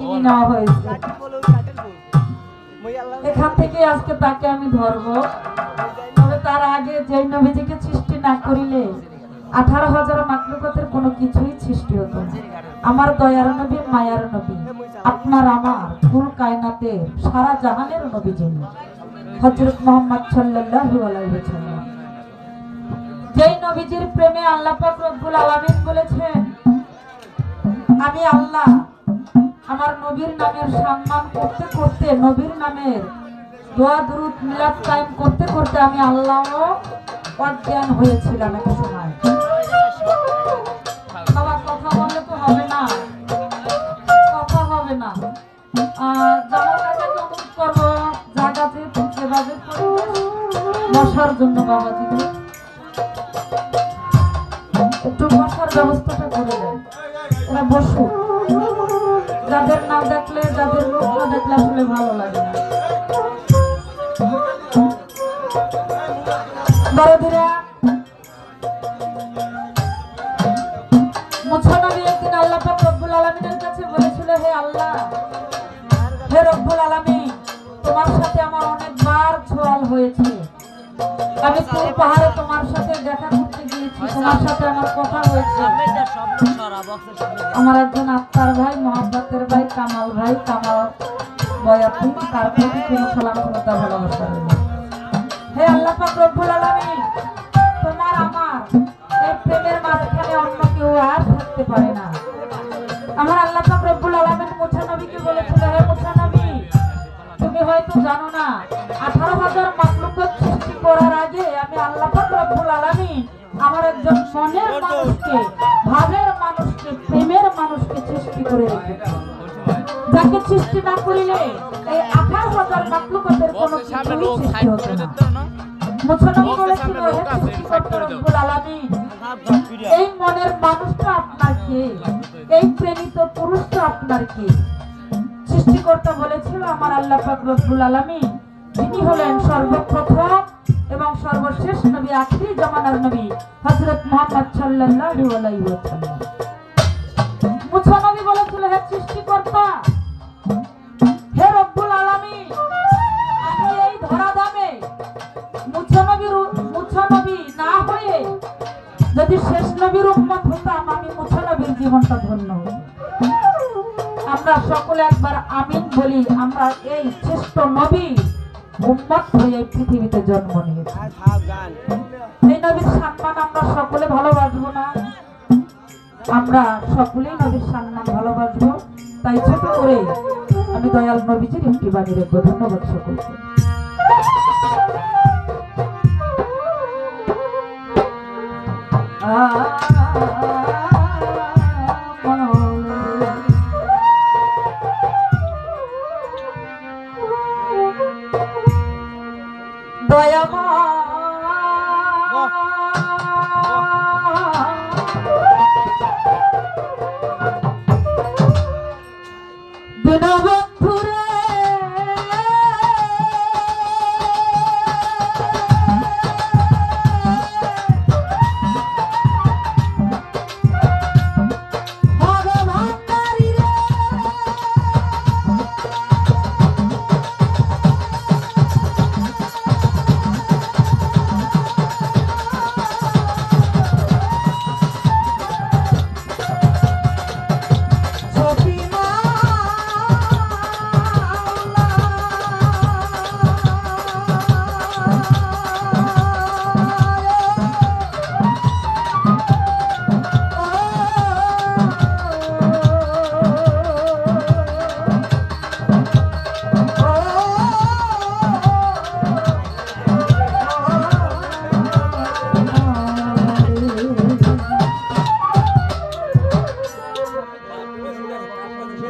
কিনে নেওয়া হয়েছে। এখান থেকে আজকে তাকে আমি ধরবো। তবে তার আগে যে নবীজিকে সৃষ্টি না করিলে 18,000 মাখলুকাতের কোনো কিছুই সৃষ্টি হতো না। আমার দয়ার নবী, মায়ার নবী, আপনার আমার ফুল কায়নাতের সারা জাহানের নবী যিনি হযরত মুহাম্মদ সাল্লাল্লাহু আলাইহি ওয়াসাল্লাম। যেই নবীজির প্রেমে আল্লাহ পাক রব্বুল আলামিন বলেছেন, আমি আল্লাহ আমার নবীর নামের সম্মান করতে করতে, নবীর নামের দোয়া দুরূদ মিলাদ কায়েম করতে করতে আমি আল্লাহও অজ্ঞান হয়েছিলাম এক সময়। বাবা কথা বললে তো হবে না, কথা হবে না। জামার কাছে অনুরোধ করবো জায়গাতে যেভাবে বসার জন্য বাবাজি একটু বসার ব্যবস্থাটা করে দেন। এরা বসু, যাদের না দেখলে, যাদের মুখ না দেখলে আসলে ভালো লাগে না। দরদিরা, মুসা নবী একদিন আল্লাহ পাক রব্বুল আলামিনের কাছে বলেছিল, হে আল্লাহ, হে রব্বুল আলামিন, তোমার সাথে আমার অনেকবার ছোঁয়াল হয়েছে। আমি তুর পাহাড়ে তোমার সাথে দেখা করতে গিয়েছি, তোমার সাথে আমার কথা হয়েছে। আমার একজন আত্মার ভাই, মহাব্বতের ভাই, কামাল ভাই, কামাল বয়াতি, তার প্রতি কোনো সালাম শ্রদ্ধা ভালোবাসা রইল। হে আল্লাহ পাক রব্বুল আলামিন, তোমার আমার এই প্রেমের মাঝখানে অন্য কেউ আর থাকতে পারে না। আমার আল্লাহ পাক রব্বুল আলামিন মুসা নবীকে বলেছিল, হে মুসা নবী, তুমি হয়তো জানো না 18,000 মাখলুকাত সৃষ্টি করার আগে আমি আল্লাহ পাক রব্বুল আলামিন আমার একজন মনের মানুষকে, ভাবের মানুষকে, প্রেমের মানুষকে সৃষ্টি করে রেখেছি, যাকে সৃষ্টি না করিলে এই 18,000 মাখলুকাতের কোনো কিছুই সৃষ্টি হতো না। মুসা নবী বলেছিল, হে সৃষ্টিকর্তা রব্বুল আলামিন, এই মনের মানুষটা আপনার কে? এই প্রেমিত পুরুষটা আপনার কে? সৃষ্টিকর্তা বলেছিল, আমার আল্লাহ পাক রব্বুল আলামিন, তিনি হলেন সর্বপ্রথম এবং সর্বশেষ নবী, আখিরি জামানার নবী হযরত মুহাম্মদ সাল্লাল্লাহু আলাইহি ওয়াসাল্লাম। মুসা নবী বলেছিল, হে সৃষ্টিকর্তা, হে রব্বুল আলামিন, আমি এই ধরাধামে মুসা নবী না হয়ে যদি শেষ নবীর উম্মত হতাম, আমি মুসা নবীর জীবনটা ধন্য হতো। আমরা সকলে একবার আমিন বলি। আমরা এই শ্রেষ্ঠ নবী উম্মত হয়ে এই পৃথিবীতে জন্ম নিয়েছি। এই নবীর সম্মান আমরা সকলে ভালোবাসবো না? আমরা সকলেই নবীর সম্মান ভালোবাসবো। তাই ছোট করে আমি দয়াল নবীজির একটি বাণী রাখবো। ধন্যবাদ সকলকে।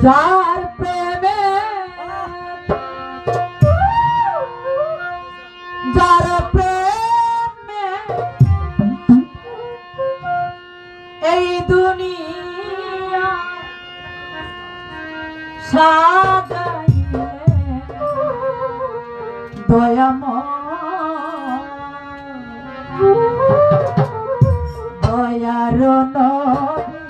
যার প্রেমে যার প্রেমে এই দুনিয়া সাজাইলে দয়াময় দয়ার নবী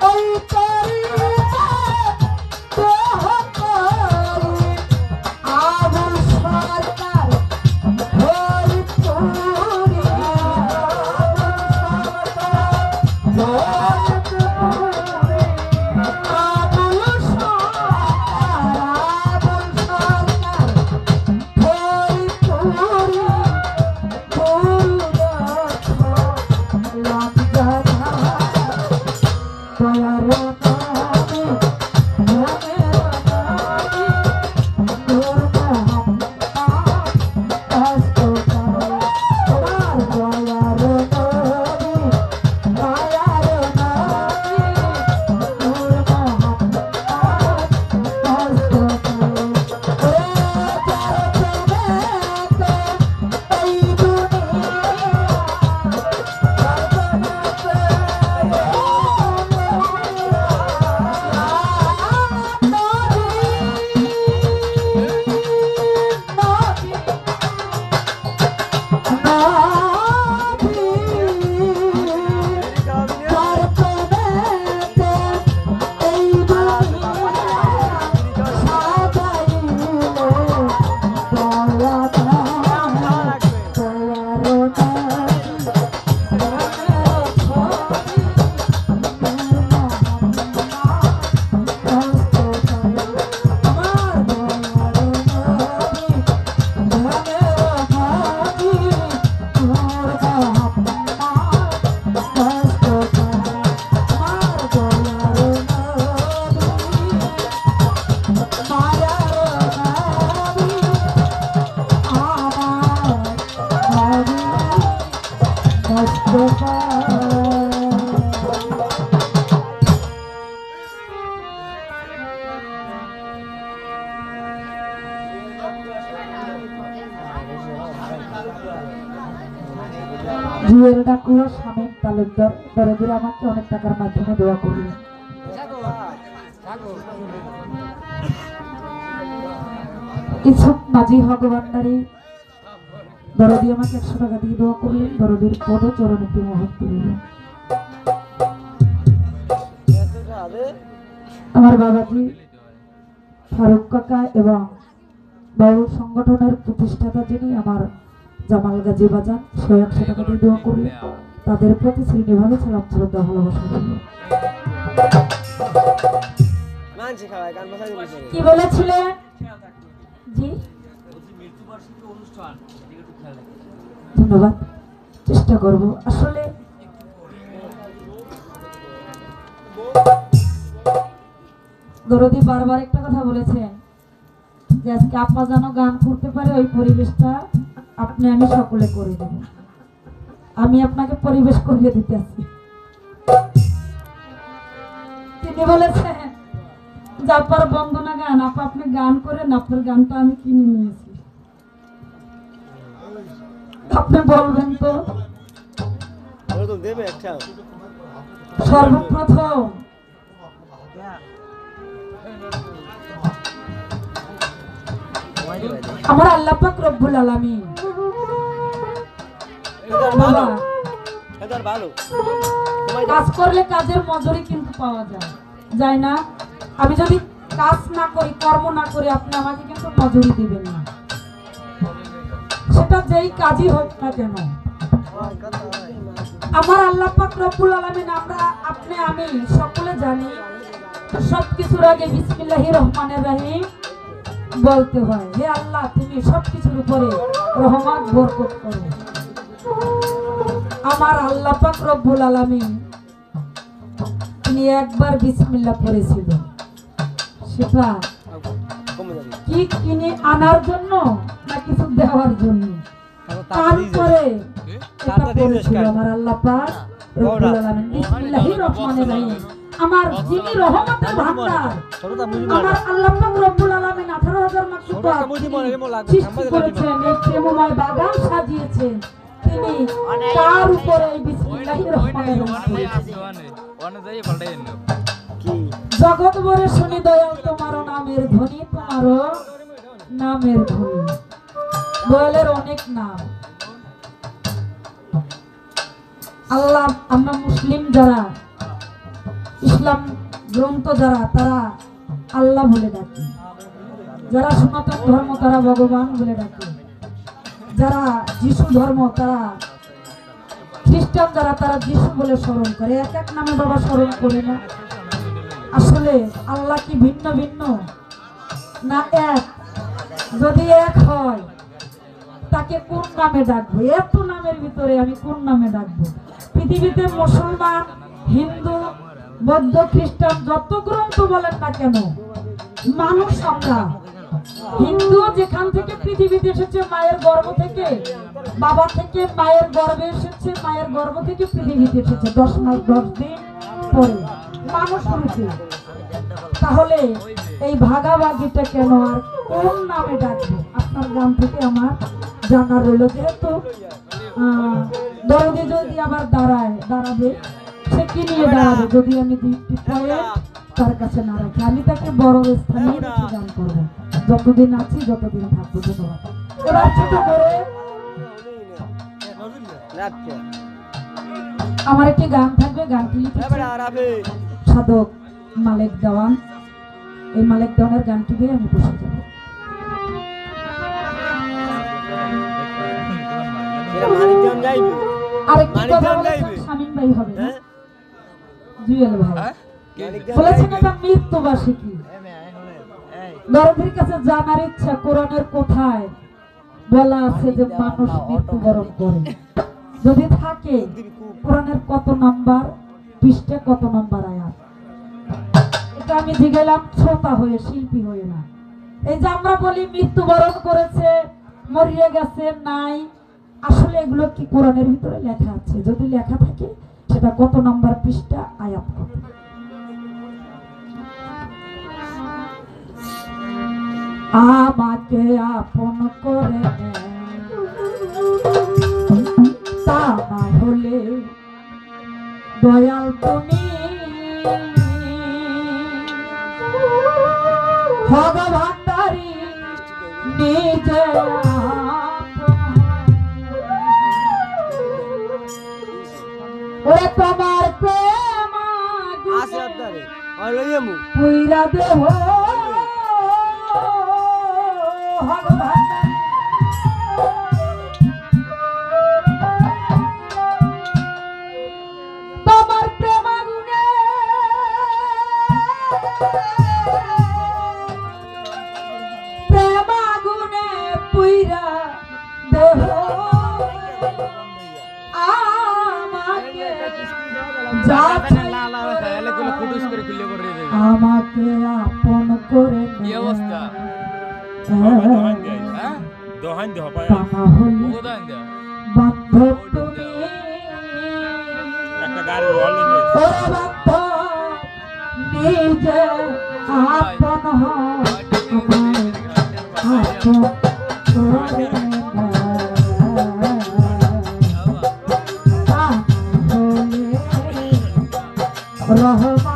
ওই জুয়েল ডাকুয়া শামীম তালুকদার দরদির আমাকে অনেক টাকার মাধ্যমে দোয়া করলেন। ইসুক মাঝি ভগবানদারি দরদি আমাকে 100 টাকা দিয়ে দোয়া করলেন। দরদির পদ চরণে মহৎ করিলেন। আমার বাবাজি ফারুক কাকা এবং বাউল সংগঠনের প্রতিষ্ঠাতা যিনি আমার জামাল গাজী বাজান 100 টাকা দিয়ে দোয়া করলেন। তাদের প্রতি শ্রীনিভাবে সালাম শ্রদ্ধা ভালোবাসা রইল। কি বলেছিলেন জি? ধন্যবাদ, চেষ্টা করব। আসলে দরদি বারবার একটা কথা বলেছেন যে আজকে আপা যেন গান করতে পারে, ওই পরিবেশটা আপনি আমি সকলে করে দেব। আমি আপনাকে পরিবেশ করিয়ে দিতে আসছি। তিনি বলেছেন যে আপার বন্দনা গান, আপা আপনি গান করেন, আপনার গানটা আমি কিনে নিয়েছি। আপনি বলবেন তো সর্বপ্রথম আমার আল্লাহ পাক রব্বুল আলামিন কাজ করলে কাজের মজুরি কিন্তু পাওয়া যায় না। আমি যদি কাজ না করি, কর্ম না করি, আপনি আমাকে কিন্তু মজুরি দিবেন না, সেটা যেই কাজই হোক না কেন। আমার আল্লাহ পাক রব্বুল আলামিন, আমরা আপনি আমি সকলে জানি সবকিছুর আগে বিসমিল্লাহির রহমানির রহিম বলতে হয়। হে আল্লাহ, তুমি সবকিছুর উপরে রহমত বরকত করো। আমার আল্লাহ পাক রব্বুল আলামিন তিনি একবার বিসমিল্লাহ পড়েছিল, সেটা কি কিনে আনার জন্য না কিছু দেওয়ার জন্য? কান করে এটা পড়েছিল আমার আল্লাহ পাক রব্বুল আলামিন। বিসমিল্লাহির রহমানির রহিম, আমার যিনি রহমতের ভান্ডার, আমার আল্লাহ পাক রব্বুল আলামিন 18,000 মাখলুকাত সৃষ্টি করেছেন, এই প্রেমময় বাগান সাজিয়েছেন, তিনি তার উপরে এই বিসমিল্লাহির রহমানির রহিম। জগৎ ভরে শুনি দয়াল তোমার নামের ধ্বনি, তোমার নামের ধ্বনি। দয়ালের অনেক নাম। আল্লাহ, আমরা মুসলিম যারা, ইসলাম গ্রন্থ যারা, তারা আল্লাহ বলে ডাকে। যারা সনাতন ধর্ম তারা ভগবান বলে ডাকে। যারা যিশু ধর্ম, তারা খ্রিস্টান যারা, তারা যিশু বলে স্মরণ করে। এক এক নামে বাবা স্মরণ করে না। আসলে আল্লাহ কি ভিন্ন ভিন্ন না এক? যদি এক হয় তাকে কোন নামে ডাকবো? এত নামের ভিতরে আমি কোন নামে ডাকবো? পৃথিবীতে মুসলমান, হিন্দু, বৌদ্ধ, খ্রিস্টান যত গ্রন্থ বলেন না কেন, মানুষ আমরা। হিন্দু যেখান থেকে পৃথিবীতে এসেছে, মায়ের গর্ভ থেকে, বাবা থেকে মায়ের গর্ভে এসেছে, মায়ের গর্ভ থেকে পৃথিবীতে এসেছে 10 মাস 10 দিন পরে মানুষ রূপে। তাহলে এই ভাগাভাগিটা কেন? আর কোন নামে ডাকবো? আপনার গ্রাম থেকে আমার জানা রইল। যেহেতু দরদি যদি আবার দাঁড়াবে, সে কি নিয়ে দাঁড়াবে যদি আমি 2টি পয়েন্ট তার কাছে না রাখি? আমি তাকে বড় স্থানে রেখে গান করবো, যতদিন আছি, যতদিন থাকবো। ধন্যবাদ। এবার ছোট করে আমার একটি গান থাকবে, গানটি সাধক মালেক দেওয়ান। এই মালেক দেওয়ানের গানটি গিয়ে আমি বসে যাবো। আরেকটি কথা বলেছেন শামীম ভাই, হবে না জুয়েল ভাই বলেছেন এটা মৃত্যুবার্ষিকী। দরদির কাছে জানার ইচ্ছা, কোরআনের কোথায় বলা আছে যে মানুষ মৃত্যুবরণ করে? যদি থাকে, কোরআনের কত নাম্বার পৃষ্ঠা, কত নাম্বার আয়াত? এটা আমি জিজ্ঞেলাম শ্রোতা হয়ে, শিল্পী হয়ে না। এই যে আমরা বলি মৃত্যুবরণ করেছে, মরিয়ে গেছে, নাই, আসলে এগুলো কি কোরআনের ভিতরে লেখা আছে? যদি লেখা থাকে, সেটা কত নাম্বার পৃষ্ঠা, আয়াত কত? আমাকে আপন করে তা না হলে দয়াল তুমি ভগবান্ডারি নিজে ওরে তোমার প্রেম পুইরা দেহ তোমার প্রেম আগুনে পুইরা দেহ আমাকে আমাকে আপন করে বান্ধব তুমি নিজে আপন রহমান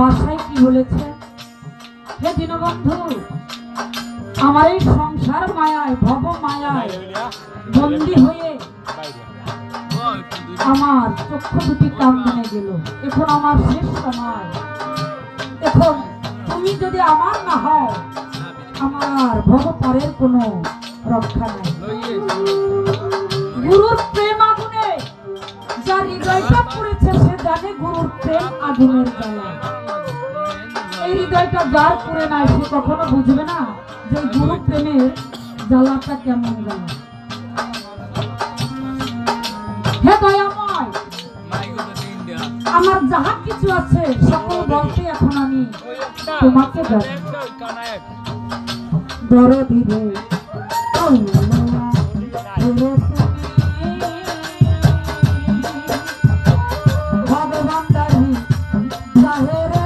ভাষায় কি বলেছে, হে দীনবন্ধু, আমার এই সংসার মায়ায় ভব মায়ায় বন্দী হয়ে আমার চক্ষু দুটি কান্দনে গেল। এখন আমার শেষ সময়, এখন তুমি যদি আমার না হও, আমার ভবপারের কোনো রক্ষা নাই। গুরুর প্রেম আগুনে যার হৃদয়টা পড়েছে সে জানে গুরুর প্রেম আগুনের জ্বালা। এই হৃদয়টা যার পড়ে নাই সে কখনো বুঝবে না যে গুরু প্রেমের জ্বালাটা কেমন জ্বালা। হে দয়াময়, আমার যাহা কিছু আছে সকল বলতে এখন আমি তোমাকে দরদি রে ভগবান দারি বাহেরে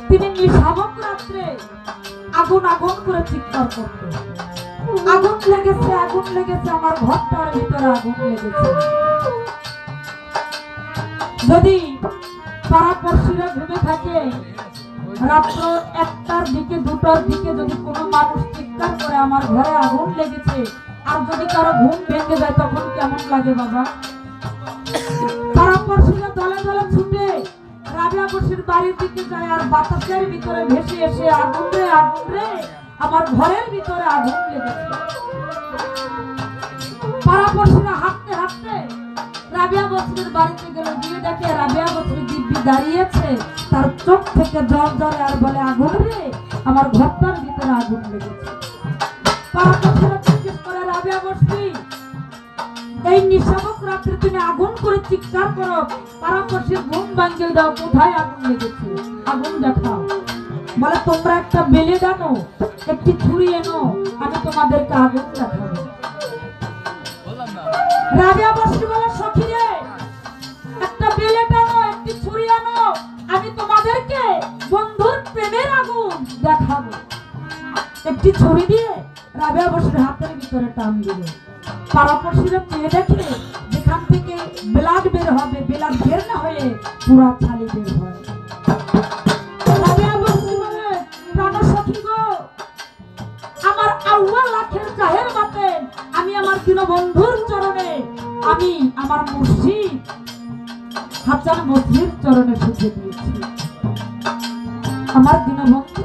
তিনি নিশাবক রাত্রে আগুন আগুন করে চিৎকার করতেন, আগুন লেগেছে, আগুন লেগেছে, আমার ঘরটার ভিতরে আগুন লেগেছে। যদি পাড়াপড়শিরা ঘুমে থাকে, রাত্র 1টার দিকে 2টার দিকে যদি কোনো মানুষ চিৎকার করে আমার ঘরে আগুন লেগেছে, আর যদি কারো ঘুম ভেঙে যায় তখন কেমন লাগে বাবা? পাড়াপড়শিরা দলে দলে ছুটে রাবিয়া বসির বাড়ির দিকে যায়, আর বাতাসের ভিতরে ভেসে এসে আগুন রে আগুন রে, আমার ঘরের ভিতরে আগুন লেগেছে। পাড়াপড়শিরা হাঁটতে হাঁটতে রাবিয়া বসির বাড়িতে গেল, গিয়ে দেখে রাবিয়া বসির দিব্যি দাঁড়িয়েছে, তার চোখ থেকে জল জলে আর বলে আগুন রে, আমার ঘরটার ভিতরে আগুন লেগেছে। পাড়াপড়শিরা জিজ্ঞেস করে, রাবিয়া বসি, এই নিশাবক রাত্রে তুমি আগুন করে চিৎকার করো, পাড়াপড়শির ঘুম ভাঙিয়ে দাও, কোথায় আগুন লেগেছে, আগুন দেখাও। বলে তোমরা একটা বেলে জানো, একটি ছুরি এনো, আমি তোমাদেরকে আগুন দেখাবো। রাবিয়া বসি বলে, সখী রে, একটা বেলে টানো, একটি ছুরি আনো, আমি তোমাদেরকে বন্ধুর প্রেমের আগুন দেখাবো। একটি ছুরি দিয়ে রাবিয়া বসির হাতের ভিতরে টান দিল। পাড়াপড়শিরা চেয়ে দেখে যেখান থেকে ব্লাড বের হবে, ব্লাড বের না হয়ে পুরা ছালি বের হয়। রাবিয়া বসি বলে, প্রাণ সখী গো, আমার আল্লাহ লাখের জাহের বাতে আমি আমার দীনবন্ধুর চরণে, আমি আমার মুর্শিদ হাসান বসরির চরণে ছুটে দিয়েছি। আমার দীনবন্ধু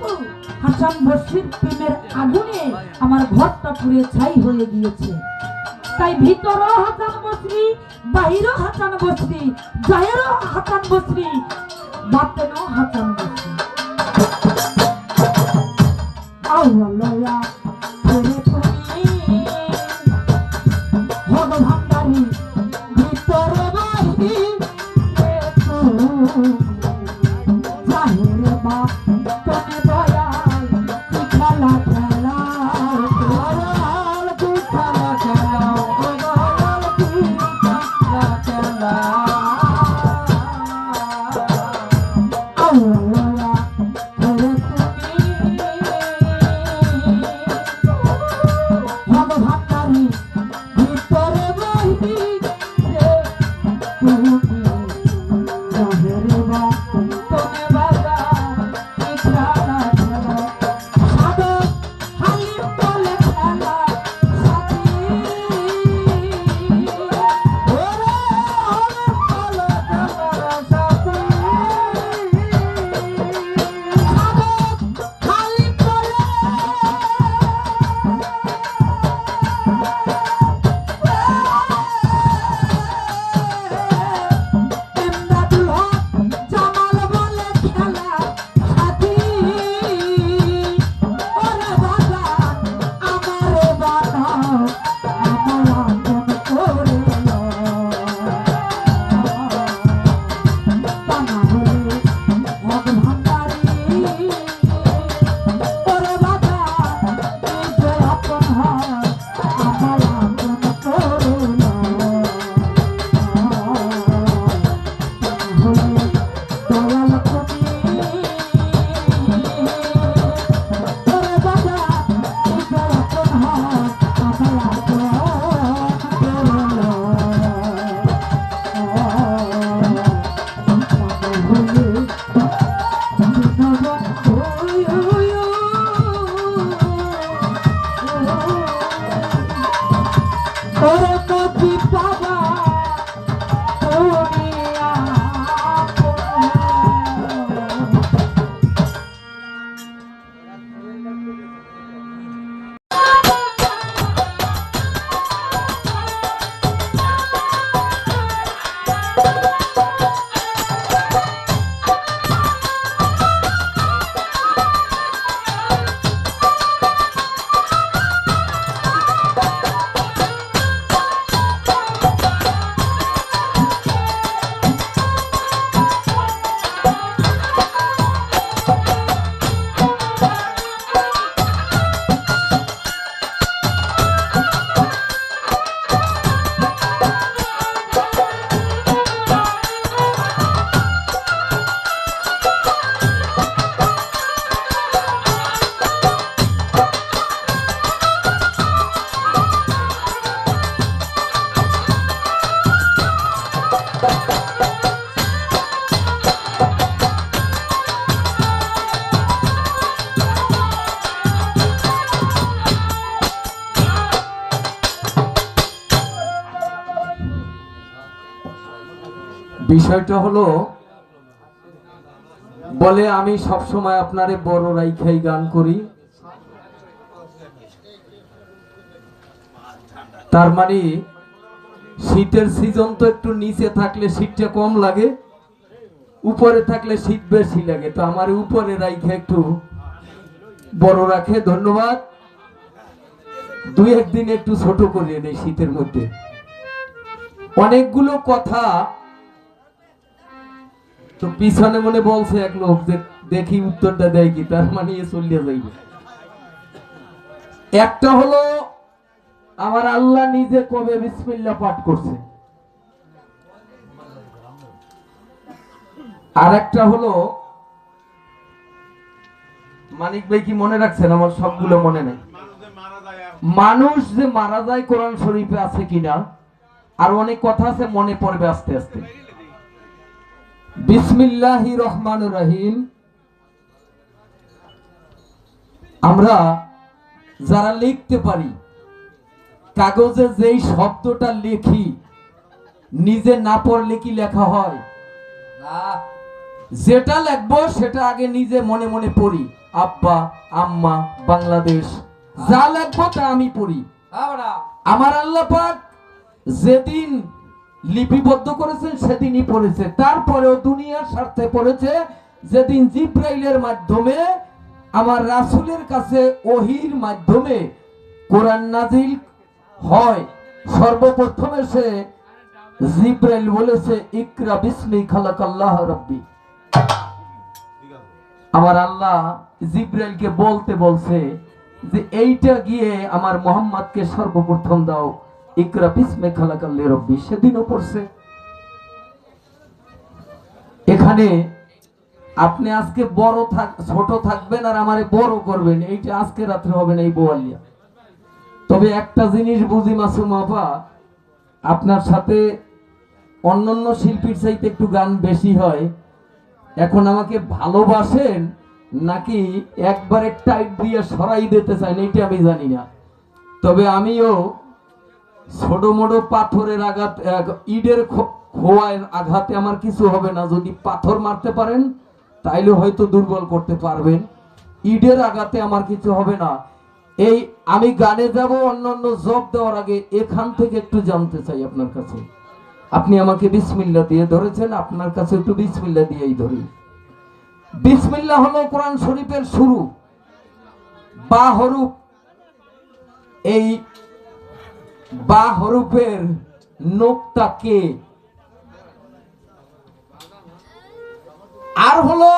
হাসান বসরির প্রেমের আগুনে আমার ঘরটা পুড়ে ছাই হয়ে গিয়েছে। তাই ভিতরও হাসান বসরি, বাহিরও হাসান বসরি, জাহেরও হাসান বসরি, বাতেনও হাসান বসরি। আল্লাহ ছেড়ে তুমি ভগবান দারি ভিতরে বাহিরে জাহের বা তোনে দয়াল কি খেলা খেলা, ভিতরে ওরে নদী পাবা তুমি বিষয়টা হলো বলে আমি সব সময় আপনারে বড় রাইখাই গান করি, তার মানে শীতের সিজন তো একটু নিচে থাকলে শীতটা কম লাগে, উপরে থাকলে শীত বেশি লাগে, তো আমার উপরে রাইখা একটু বড় রাখে। ধন্যবাদ। দুই একদিন একটু ছোট করিয়ে নেই শীতের মধ্যে। অনেকগুলো কথা তো পিছনে মনে বলছে এক লোক যে দেখি উত্তরটা দেয় কি, তার মানে চলিয়ে যাইবে। একটা হলো আমার আল্লাহ নিজে কবে বিসমিল্লাহ পাঠ করছে, আর একটা হলো মানিক ভাই কি মনে রাখছেন, আমার সবগুলো মনে নেই। মানুষ যে মারা যায় কোরআন শরীফে আছে কিনা, আর অনেক কথা আছে মনে পড়বে আস্তে আস্তে। বিসমিল্লাহির রহমানির রহিম। আমরা যারা লিখতে পারি, কাগজে যেই শব্দটা লিখি নিজে না পড়লে কি লেখা হয় না? যেটা লিখবো সেটা আগে নিজে মনে মনে পড়ি। আব্বা, আম্মা, বাংলাদেশ, যা লিখবো তা আমি পড়ি। আমার আল্লাহ পাক যেদিন লিপিবদ্ধ করেছেন সেদিনই পড়েছে, তারপরেও দুনিয়ার স্বার্থে পড়েছে যেদিন জিব্রাইলের মাধ্যমে আমার রাসূলের কাছে ওহীর মাধ্যমে কোরআন নাজিল হয়। সর্বপ্রথমে সে জিব্রাইল বলেছে ইকরা বিসমি খালাকাল্লাহ রাব্বি। আমার আল্লাহ জিব্রাইলকে বলতে বলছে যে এইটা গিয়ে আমার মুহাম্মদকে সর্বপ্রথম দাও, ইকরা বিসমি খালাকাল্লাহ রাব্বি। সেদিনও পড়ছে। এখানে আপনি আজকে বড় ছোট থাকবেন আর আমারে বড় করবেন, এইটা আজকে রাত্রে হবে না এই বোয়ালিয়া। তবে একটা জিনিস বুঝি মাসুম আপা, আপনার সাথে অন্যান্য শিল্পীর চাইতে একটু গান বেশি হয়। এখন আমাকে ভালোবাসেন নাকি একবারে টাইট দিয়ে সরাই দিতে চান এইটা আমি জানি না। তবে আমিও ছোট মোটো পাথরের আঘাত, ইটের খোয়ার আঘাতে আমার কিছু হবে না। যদি পাথর মারতে পারেন তাইলে হয়তো দুর্বল করতে পারবেন, ইটের আঘাতে আমার কিছু হবে না। এই আমি গানে যাব, অন্যান্য জব দেওয়ার আগে এখান থেকে একটু জানতে চাই আপনার কাছে। আপনি আমাকে বিসমিল্লাহ দিয়ে ধরেছেন, আপনার কাছে একটু বিসমিল্লাহ দিয়েই ধরি। বিসমিল্লাহ হলো কোরআন শরীফের শুরু, বা হরফ। এই বা হরফের নোকতা কে? আর হলো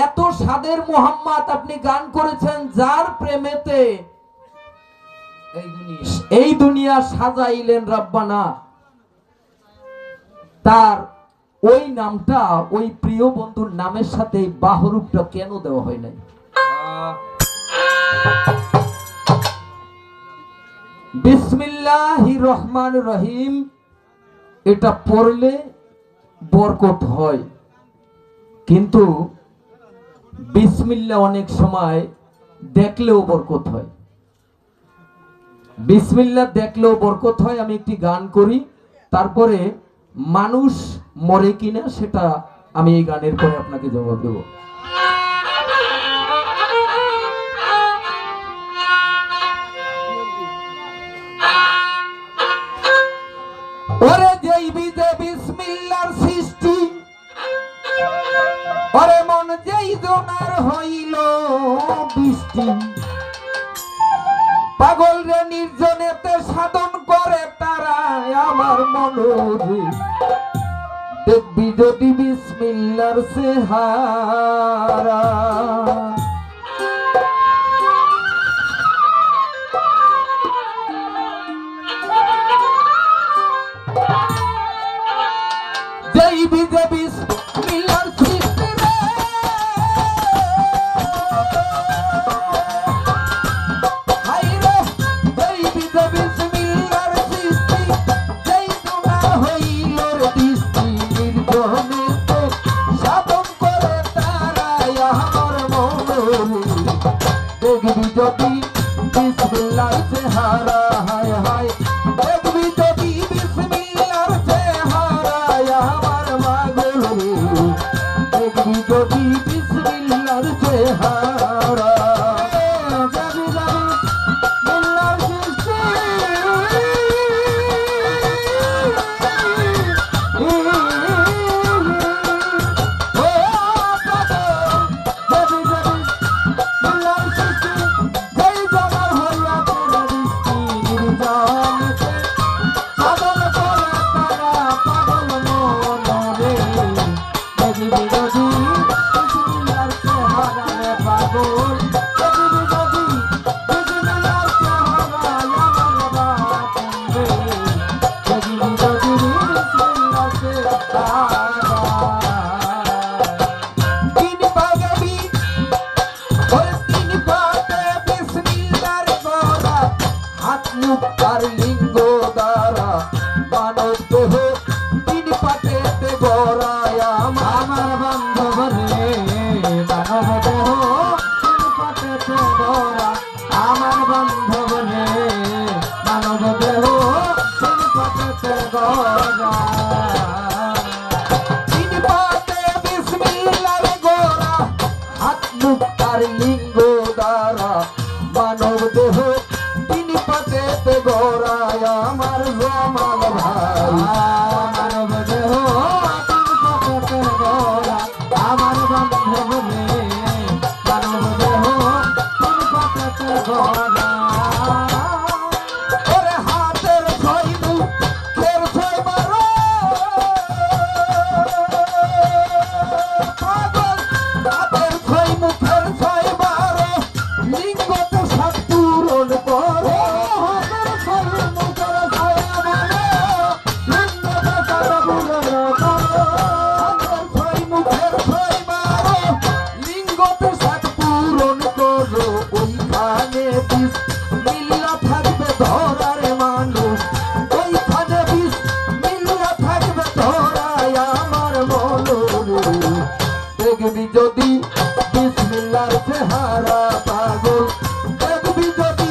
এত সাদের মোহাম্মদ আপনি গান করেছেন, যার প্রেমেতে এই দুনিয়া সাজাইলেন রাব্বানা, তার ওই নামটা ওই প্রিয় বন্ধুর নামের সাথে বা হরফটা কেন দেওয়া হয় নাই? বিসমিল্লাহির রহমানির রহিম এটা পড়লে বরকত হয়, কিন্তু বিসমিল্লাহ অনেক সময় দেখলেও বরকত হয়। বিসমিল্লাহ দেখলেও বরকত হয়। আমি একটি গান করি, তারপরে মানুষ মরে কিনা সেটা আমি এই গানের পরে আপনাকে জবাব দেব। ওরে যেই বিজে বিসমিল্লাহর সৃষ্টি, ওরে মন যেই জোনার হইল বৃষ্টি, পাগল রে নির্জনেতে সাধন করে তারা আমার মনোরে, দেখবি যদি বিসমিল্লাহর চেহারা। যেই বিজে বিসমিল্লাহর সৃষ্টি রে, হাই রে, যেই বিজে বিসমিল্লাহর সৃষ্টি, যেই জোনার হইল রে বৃষ্টি, নির্জনেতে সাধন করে তারাই আমার মনোরে, দেখবি যদি বিসমিল্লাহর চেহারা। হায় হায়, দেখবি যদি বিসমিল্লাহর চেহারা আমার মাগো রে, দেখবি যদি বিসমিল্লাহর চেহারা। যাবি যাবি মিল্লার সৃষ্টি, ও বাবা, যাবি যাবি মিল্লার সৃষ্টি, যেই জমার হইয়া তোরা বৃষ্টি, নির্জনেতে সাধন করে তারা পাগল মনরে, দেখবি যদি বিসমিল্লাহর চেহারা রে পাগল, দেখবি যদি বিসমিল্লাহর চেহারা আমার বাপন রে, দেখবি যদি বিসমিল্লাহর চেহারা। তিন পাগবি ওই তিন পাতে বিসমিল্লাহর গড়া, হাত মুখ আর লিঙ্গ দ্বারা মানব দেহ তিন পাতেতে গড়ায় আমার বান্ধব রে, মানব দেহ তিন পাতেতে গড়া আমার বান্ধব রে, মানব দেহ তিন পাতেতে গড়া। তিন পাতে বিসমিল্লাহর গড়া, হাত মুখ আর লিঙ্গ দ্বারা মানব দেহ তিন পাতেতে গড়ায় আমার জামাল ভাই, মানব দেহ তিন পাতেতে গড়া আমার বান্ধব রে, মানব দেহ তিন পাতেতে গড়া। ওরে হাতের ছয় মুখের ছয় বারো, পাগল হাতের ছয় মুখের ছয় বারো, লিঙ্গ তো সাত পূরণ করো। হাতের ছয় মুখের ছয় বারো, লিঙ্গ তো সাত পূরণ করো। হাতের ছয় মুখের ছয় বারো, লিঙ্গ তো সাত পূরণ করো। ওইখানে বিসমিল্লাহ থাকবে ধরার মানুষ, ওইখানে বিসমিল্লাহ থাকবে ধরায় আমার মনোরে, দেখবি যদি বিসমিল্লাহর চেহারা পাগল, দেখবি যদি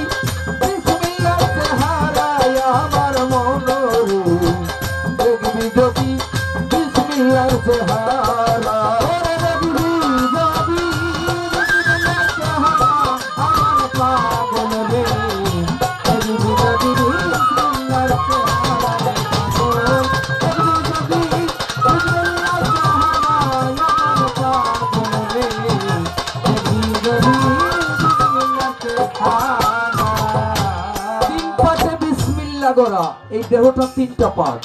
বিসমিল্লাহর চেহারা আমার মনোরে, দেখবি যদি বিসমিল্লাহর চেহারা। ওরে দেখবি যদি বিসমিল্লাহর চেহারা আমার পাগল রে, দেখবি যদি বিসমিল্লাহর চেহারা পাগল, দেখবি যদি বিসমিল্লাহর চেহারা আমার পাগল রে, দেখবি যদি বিসমিল্লাহর চেহারা। তিন পাটে বিসমিল্লাহ গড়া, এই দেহটা তিনটা পাট।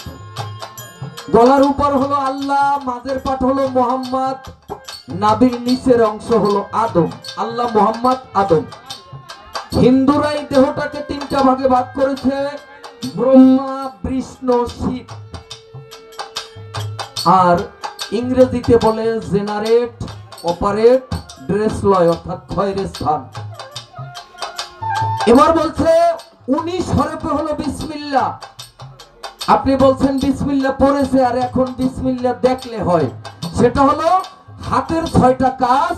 গলার উপর হলো আল্লাহ, মাঝের পাট হলো মোহাম্মদ, নাভির নিচের অংশ হলো আদম। আল্লাহ, মোহাম্মদ, আদম। হিন্দুরা এই দেহটাকে তিনটা ভাগে ভাগ করেছে, ব্রহ্মা, বিষ্ণু, শিব। আর ইংরেজিতে বলে জেনারেট, অপারেট, ড্রেসলয়, অর্থাৎ ক্ষয়ের স্থান। এবার বলছে 19 হরফে হলো বিসমিল্লাহ। আপনি বলছেন বিসমিল্লাহ পড়েছে আর এখন বিসমিল্লাহ দেখলে হয়, সেটা হলো হাতের 6টা কাজ,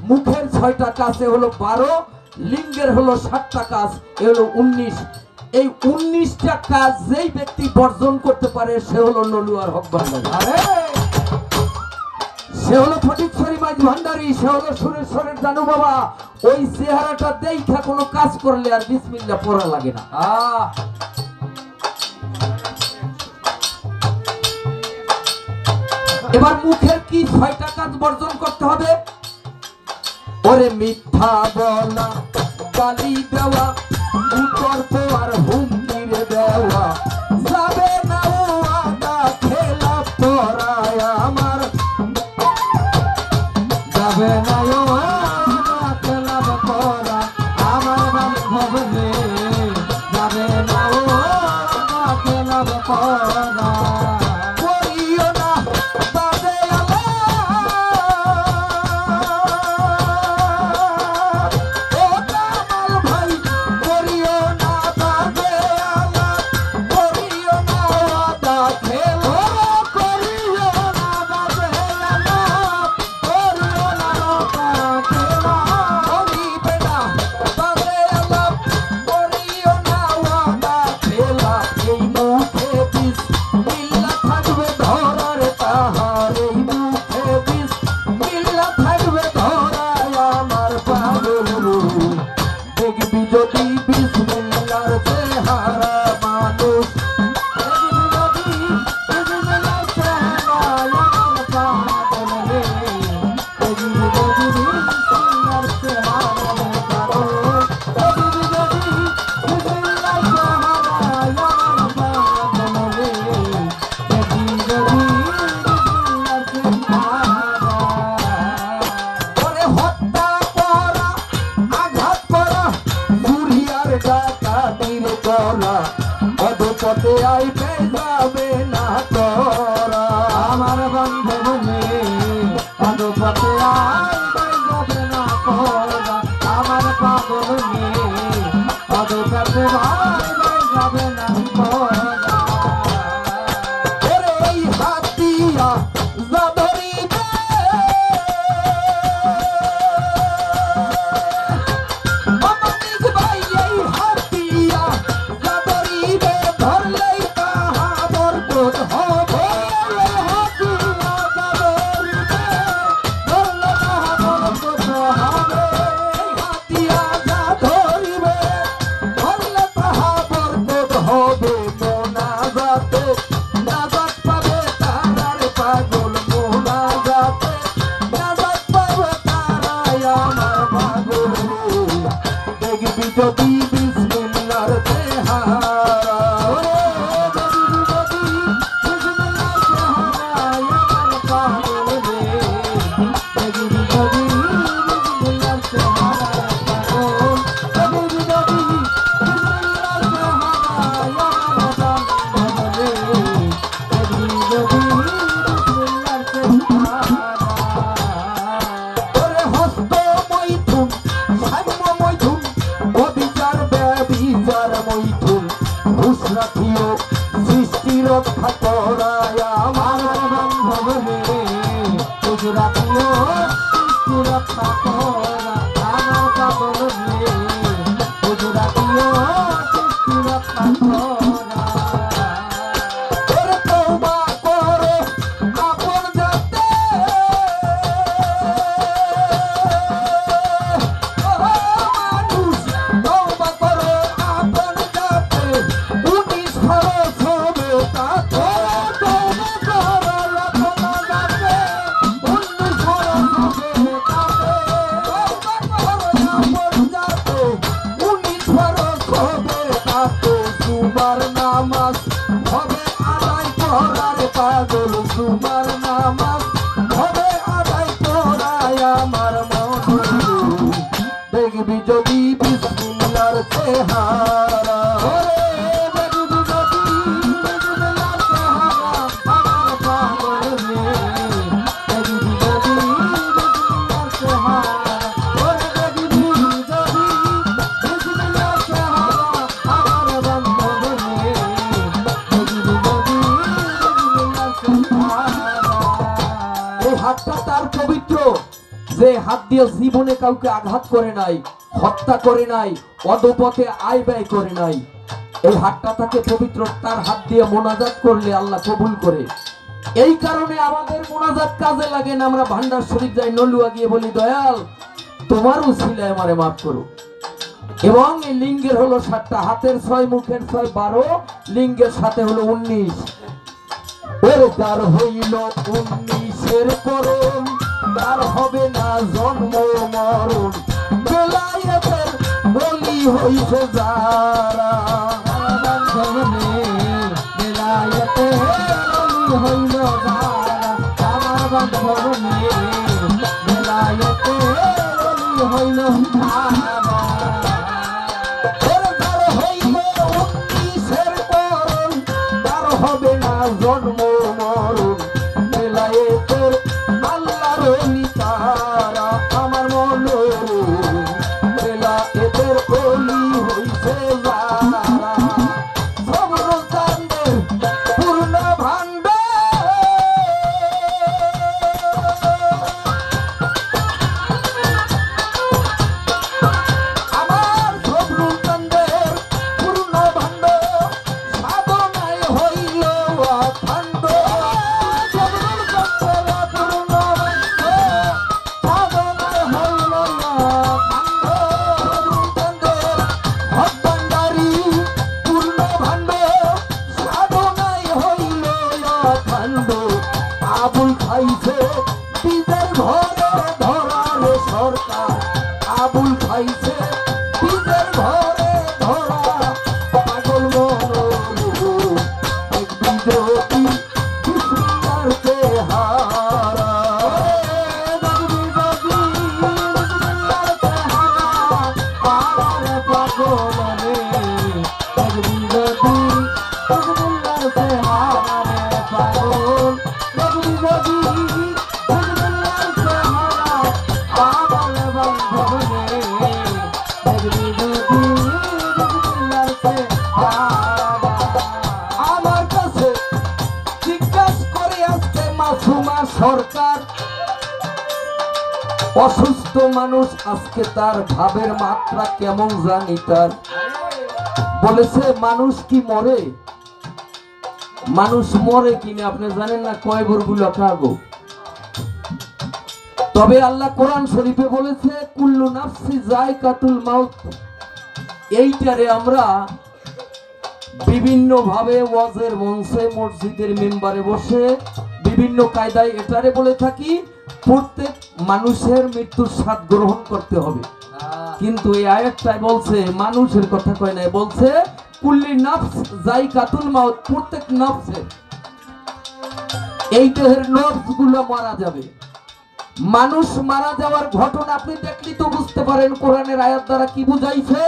মুখের 6টা কাজে হলো 12, লিঙ্গের হলো 7টা কাজ, এ হলো 19। এই 19টা কাজ যেই ব্যক্তি বর্জন করতে পারে সে হলো নলুয়ার হক ভান্ডারী। আরে সে হলো ফটিকছড়ি মাইজ ভান্ডারী, সে হলো সুরেশ্বরের জানু বাবা। ওই চেহারাটা দেখা কোনো কাজ করলে আর বিসমিল্লাহ পড়া লাগে না। এবার মুখের কি 6টা কাজ বর্জন করতে হবে? ওরে মিথ্যা বলা, গালি দেওয়া, বিতর্ক আর হুমকির দেওয়া, যাবে না ওয়াদা খেলাপ করায় আমার, যাবে না ওয়াদা খেলাপ করা আমার বান্ধব রে, যাবে না ওয়াদা খেলাপ করা। করিও না বাদে আমার, ও কামাল ভাই, করিও না বাদে আমার, করিও না ওয়াদা খেলো, করিও না বাদে আমার, করিও না ওয়াদা খেলো, করিবে না বাদে আমার, করিও না ওয়াদা খেলা। এই মুখে বিসমিল্লাহ থাকবে ধরার তাহার, এই মুখে বিসমিল্লাহ থাকবে ধরায় আমার পাগল রূপ। দেখবি যদি বিসমিল্লাহর চেহারা মানুষ, দেখবি যদি বিসমিল্লাহর চেহারা আমার পাগল রে, দেখবি যদি বিসমিল্লাহর চেহারা মানুষ, দেখবি যদি বিসমিল্লাহর চেহারা আমার পাগল রে, দেখবি যদি বিসমিল্লাহর চেহারা। ওরে হত্যা করা, আঘাত করা, চুরিয়ার ডাকাতির করা, পদপথে আইবে যাবে না করা আমার বান্ধব রে, পদপথে আইবে যাবে না করা আমার পাগল রে, পদপথে আইবে যাবে না করা। ওরে এই হাতিয়া যা ধরিবে, অমানিক ভাই এই হাতিয়া যা ধরিবে, ধরলেই তাহা বরকত হবে। এই হাতিয়া যা ধরিবে, ধরলে তাহা বরকত হবে। এই হাতিয়া যা ধরিবে, ধরলে তাহা বরকত হবে। মোনাজাতে নাজাত পাবে তারার পাগল, মোনাজাতে নাজাত পাবে তারাই আমার পাগল। দেখবি যদি বিসমিল্লাহর চেহারা, ওরে দেখবি যদি বিসমিল্লাহর চেহারা আমার পাগল রে, দেখবি যদি বিসমিল্লাহর চেহারা পাগল, দেখবি যদি বিসমিল্লাহর চেহারা আমার পাগল রে, দেখবি যদি বিসমিল্লাহর চেহারা। ওরে হস্ত মৈথুন, সাম্য মৈথুন, অবিচার ব্যভিচার মৈথুন, ঘুষ রাখিও সৃষ্টি রক্ষা করায় আমার বান্ধব রে, ঘুষ রাখিও সৃষ্টি রক্ষা করা আমার পাগল রে, ঘুষ রাখিও সৃষ্টি রক্ষা করা। ওরে তওবা করো আপন যাতে, মানুষ তওবা করো আপন যাতে, 19 খরচ হবে তাতে, তওবা করো আপন যাতে, 19 খরচ হবে তাতে, তওবা করো আপন যাতে, 19 খরচ হবে তাতে। সুমার নামাজ হবে আদায় করার পাগল, সুমার নামাজ হবে আদায় করায় আমার মন। দেখবি যদি বিসমিল্লাহর চেহারা, ওরে দেখবি যদি বিসমিল্লাহর চেহারা আমার পাগল রে, দেখবি যদি বিসমিল্লাহর চেহারা, ওরে দেখবি যদি বিসমিল্লাহর চেহারা আমার বান্ধব রে, দেখবি যদি বিসমিল্লাহর চেহারা। এই হাতটা তার পবিত্র যে হাত দিয়ে জীবনে কাউকে আঘাত করে নাই, হত্যা করে নাই, অধপথে আয় ব্যয় করে নাই। এই হাতটা তাকে পবিত্র, তার হাত দিয়ে মোনাজাত করলে আল্লাহ কবুল করে। এই কারণে আমাদের মোনাজাত কাজে লাগে না। আমরা ভান্ডার শরীফ যাই, নলুয়া গিয়ে বলি, দয়াল তোমার উসিলায় আমারে মাফ করো। এবং এই লিঙ্গের হলো 7টা, হাতের 6, মুখের 6, 12, লিঙ্গের সাথে হলো 19। ওর যার হইল 19-এর করণ, তার হবে না জন্ম মরণ। বেলায়েতের বলি হইছে যারা, বেলায়েতের বলি হইল যারা, আমার বান্ধবনে বেলায়েতের বলি হইল যারা। জন্ম মরণ বেলায়েতের আল্লাহর ওলি তারা, আমার মনে বেলায়েতের ওলি হইছে যারা। সবর চাঁদের পূর্ণ ভান্ডার, আমার সবর চাঁদের পূর্ণ ভান্ডার, সাধনায় হইল অখণ্ড। সবর চাঁদের পূর্ণ ভান্ডার, সাধনায় হইল অখণ্ড। সবর চাঁদের হক ভান্ডারি পূর্ণ ভান্ডার, সাধনায় হইল অখণ্ড। আবুল খাইছে বীজের ঘরে ধরারে সরকার, আবুল খাইছে বীজের ঘরে ধরা, পাগল মনোরূপ এক বিদ্রোহী বিসমিল্লাহর চেহারা। বিসমিল্লাহর চেহারা, আমার পাগল রে, এক বিদ্রোহী বিসমিল্লাহর চেহারা রে পাগল, এক বিদ্রোহী বিসমিল্লাহর চেহারা, পাগল বান্ধব রে, এক বিদ্রোহী বিসমিল্লাহর চেহারা। আমার কাছে জিজ্ঞাসা করে আসছে মাসুমা সরকার, অসুস্থ মানুষ আজকে তার ভাবের মাত্রা কেমন জানি তার। বলেছে মানুষ কি মরে? মানুষ মরে কিনা আপনি জানেন না, কয় বরগুলো খাগো। তবে আল্লাহ কোরআন শরীফে বলেছে কুল্লু নাফসি যায়কাতুল মাউত। এইটারে আমরা বিভিন্ন ভাবে ওয়াজের মঞ্চে, মসজিদের মেম্বারে বসে বিভিন্ন কায়দায় এটারে বলে থাকি প্রত্যেক মানুষের মৃত্যুর স্বাদ গ্রহণ করতে হবে। কিন্তু এই আয়াতটাই বলছে মানুষের কথা কয় নাই, বলছে কুল্লি নাফস যায়কাতুল মাউত, প্রত্যেক নফসের, এই দেহের নফস গুলো মারা যাবে। মানুষ মারা যাওয়ার ঘটনা আপনি দেখলি তো বুঝতে পারেন কোরআনের আয়াত দ্বারা কি বুঝাইছে।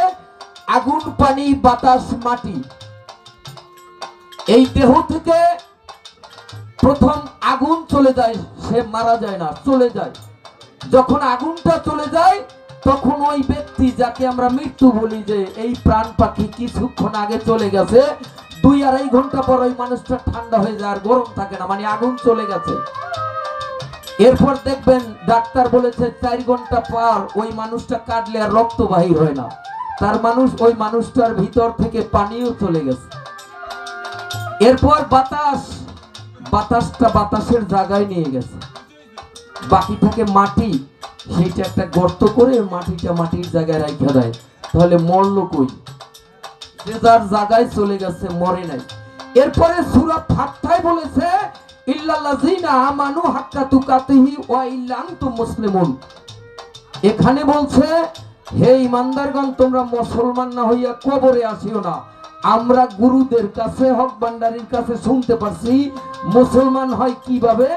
আগুন, পানি, বাতাস, মাটি, এই দেহ থেকে প্রথম আগুন চলে যায়, সে মারা যায় না, চলে যায়। যখন আগুনটা চলে যায় তখন ওই ব্যক্তি যাকে আমরা মৃত্যু বলি, যে এই প্রাণ পাখি কিছুক্ষণ আগে চলে গেছে, 2-2.5 ঘন্টা পর ওই মানুষটা ঠান্ডা হয়ে যায়, আর গরম থাকে না, মানে আগুন চলে গেছে। এরপর দেখবেন ডাক্তার বলেছে 4 ঘন্টা পর ওই মানুষটা কাটলে আর রক্ত বাহির হয় না, তার মানুষ ওই মানুষটার ভিতর থেকে পানিও চলে গেছে। এরপর বাতাস, বাতাসটা বাতাসের জায়গায় নিয়ে গেছে, বাকি থাকে মাটি, সেইটা একটা গর্ত করে মাটিটা মাটির জায়গায় রাখা দেয়। তাহলে মরলো কই? যে যার জায়গায় চলে গেছে, মরে নাই। এরপরে সূরা ফাতহায় বলেছে ইল্লাল্লাযিনা আমানু হাক্কা তুকাতিহি ওয়া ইল্লা আনতুম মুসলিমুন। এখানে বলছে হে ঈমানদারগণ, তোমরা মুসলমান না হইয়া কবরে আসিও না। আমরা গুরুদের কাছে, হক ভান্ডারীর কাছে শুনতে পারছি মুসলমান হয় কিভাবে,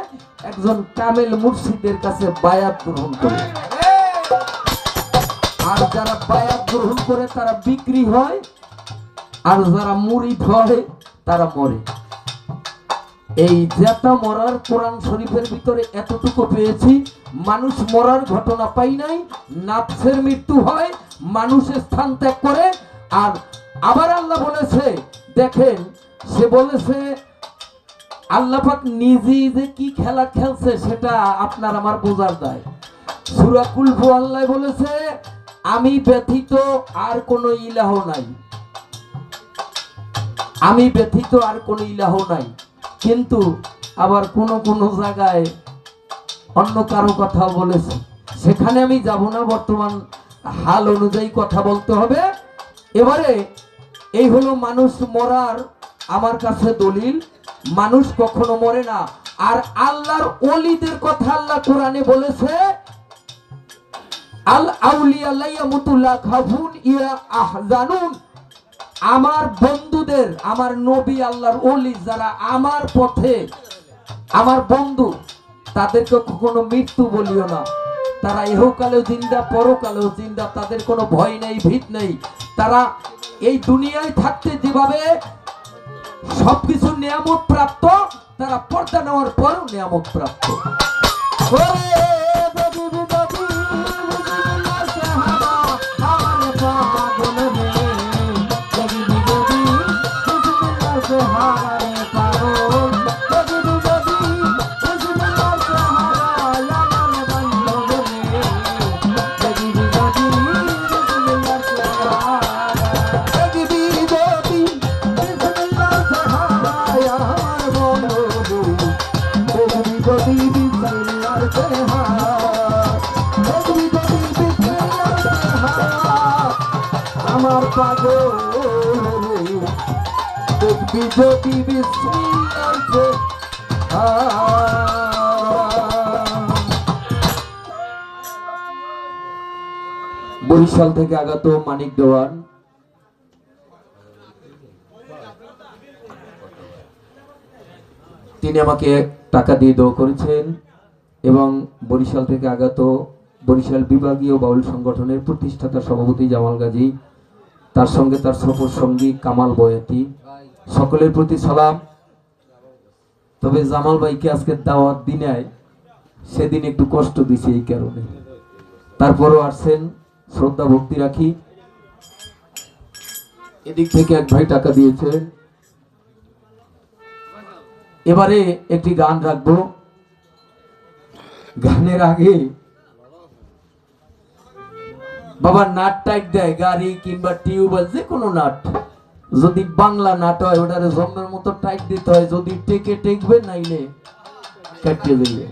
একজন কামেল মুর্শিদের কাছে বায়াত গ্রহণ করে। আর যারা বায়াত গ্রহণ করে তারা বিক্রি হয়, আর যারা মুরিদ হয় তারা মরে। এই জেতা মরার কোরআন শরীফের ভিতরে এতটুকু পেয়েছি, মানুষ মরার ঘটনা পাই নাই। নাফসের মৃত্যু হয়, মানুষের স্থান ত্যাগ করে। আর আবার আল্লাহ বলেছে, দেখেন সে বলেছে আল্লাহ পাক নিজেই যে কি খেলা খেলছে সেটা আপনার আমার বোঝার দায়। সূরা কুলহু আল্লাহ বলেছে আমি ব্যতীত আর কোনো ইলাহ নাই। আমি ব্যতীত আর কোনো ইলাহ নাই। কিন্তু আবার কোন কোন জায়গায় অন্য কারো কথা বলেছে, সেখানে আমি যাব না, বর্তমান হাল অনুযায়ী কথা বলতে হবে। এবারে এই হলো মানুষ মরার আমার কাছে দলিল, মানুষ কখনো মরে না। আর আল্লাহর ওলিদের কথা আল্লাহ কোরআনে বলেছে, আল আউলিয়া লা ইয়ামুতু লা খাফুন ইয়া আহজানুন। আমার বন্ধুদের, আমার নবী আল্লাহর ওলি যারা আমার পথে আমার বন্ধু, তাদেরকে কখনো মৃত্যু বলিও না। তারা ইহকালেও জিন্দা, পরকালেও জিন্দা, তাদের কোনো ভয় নেই, ভীত নেই। তারা এই দুনিয়ায় থাকতে যেভাবে সবকিছু নিয়ামত প্রাপ্ত, তারা পর্দা নেওয়ার পরও নিয়ামত প্রাপ্ত। আমার পাগল দেখবি যদি বিসমিল্লাহ। বরিশাল থেকে আগত মানিক দেওয়ান, তিনি আমাকে টাকা দিয়ে দোয়া করেছেন এবং বরিশাল থেকে আগত বরিশাল বিভাগীয় বাউল সংগঠনের প্রতিষ্ঠাতা সভাপতি জামাল গাজী, তার সঙ্গে তার সফর সঙ্গী কামাল বয়াতি, সকলের প্রতি সালাম। তবে জামাল ভাইকে আজকে দাওয়াত দিনে সেদিন একটু কষ্ট দিছে, এই কারণে। তারপরও আসছেন, শ্রদ্ধা ভক্তি রাখি। এদিক থেকে এক ভাই টাকা দিয়েছে। এবারে একটি গান রাখবো। গানের আগে বাবা নাট টাইট দেয়, গাড়ি কিংবা টিউবওয়েল যে কোনো নাট, যদি বাংলা নাট হয় ওটারে জন্মের মতো টাইট দিতে হয়, যদি টেকে টেকবে নাইলে কাটিয়ে দেবে।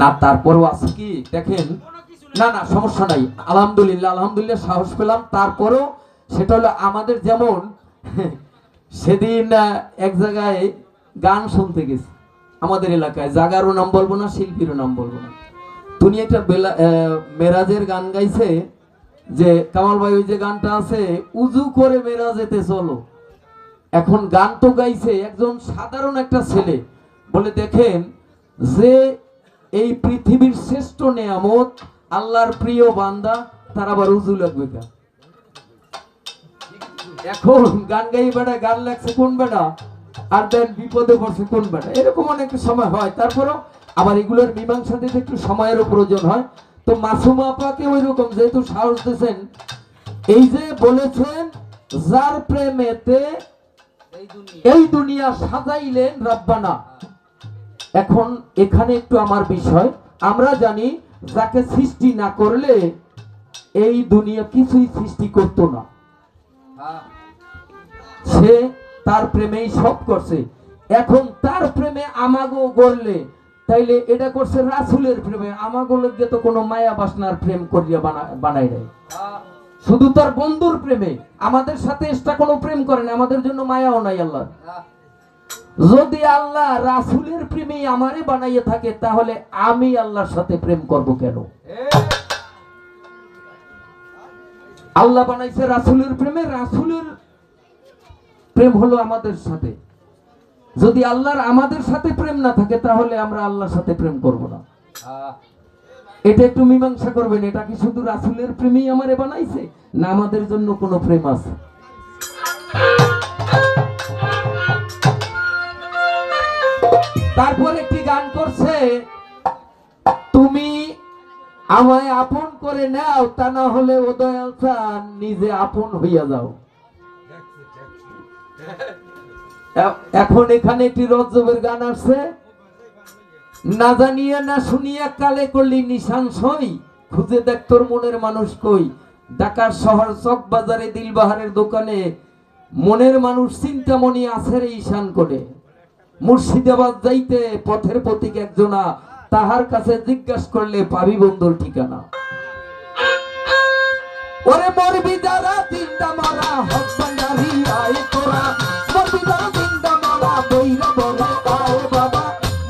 না তারপরও আছে কি দেখেন, না না সমস্যা নাই, আলহামদুলিল্লাহ আলহামদুলিল্লাহ সাহস পেলাম। তারপরও সেটা হলো আমাদের যেমন সেদিন এক জায়গায় গান শুনতে গেছি আমাদের এলাকায়, জাগারও নাম বলবো না, শিল্পীরও নাম বলবো না। তুমি একটা মেরাজের গান গাইছে, যে কামাল ভাই ওই যে গানটা আছে, উজু করে মেরাজেতে চলো। এখন গান তো গাইছে একজন সাধারণ একটা ছেলে, বলে দেখেন যে এই পৃথিবীর শ্রেষ্ঠ নেয়ামত আল্লাহর প্রিয় বান্দা, তার আবার উজু লাগবে কেন? এখন গান গাই বেড়া, গান লাগছে কোন বেড়া, আর দেন বিপদে পড়ছে কোন বেড়া, এরকম অনেক সময় হয়। তারপরও আবার এগুলোর মীমাংসা দিতে একটু সময়েরও প্রয়োজন হয়। তো মাসুমা আপাকে ওই রকম যেহেতু সাহস দিয়েছেন, এই যে বলেছেন যার প্রেমেতে এই দুনিয়া সাজাইলেন রাব্বানা। এখন এখানে একটু আমার বিষয়, আমরা জানি যাকে সৃষ্টি না করলে এই দুনিয়া কিছুই সৃষ্টি করতো না, সে তার প্রেমেই সব করছে। এখন তার প্রেমে আমাগো গড়লে, তাইলে এটা করছে রাসূলের প্রেমে, আমাগো লোকে তো কোনো মায়া বাসনার প্রেম করিয়া বানাই নাই, শুধু তার বন্ধুর প্রেমে। আমাদের সাথে এক্সট্রা কোনো প্রেম করেন, আমাদের জন্য মায়াও নাই আল্লাহ। যদি আল্লাহ রাসূলের প্রেমে আমারে বানাইয়া থাকে, তাহলে আমি আল্লাহর সাথে প্রেম করব কেন? আল্লাহ বানাইছে রাসূলের প্রেমে, রাসূলের প্রেম হলো আমাদের সাথে। যদি আল্লাহর আমাদের সাথে প্রেম না থাকে, তাহলে আমরা আল্লাহর সাথে প্রেম করব না। এটা একটু মীমাংসা করবেন, এটা কি শুধু রাসূলের প্রেমেই আমারে বানাইছে, না আমাদের জন্য কোনো প্রেম আছে? তারপর একটি গান করছে, তুমি আমায় আপন করে নাও, তা না হলে ও দয়াল চান নিজে আপন হইয়া যাও। এখন এখানে একটি রজবের গান আসছে, না জানিয়া না শুনিয়া কালে করলি নিশান সই, খুঁজে দেখ তোর মনের মানুষ কই। ঢাকার শহর চক বাজারে দিলবাহারের দোকানে মনের মানুষ চিন্তামণি আছে রে ঈশান করে। মুর্শিদাবাদ যাইতে পথের পথিক একজনা, তাহার কাছে জিজ্ঞাসা করলে পাবি বন্ধুর ঠিকানা। ওরে মরবি যারা চিন্তা মারা হক ভান্ডারি আয় তোরা, মরবি যারা চিন্তা মারা বইরা বলে আয় বাবা,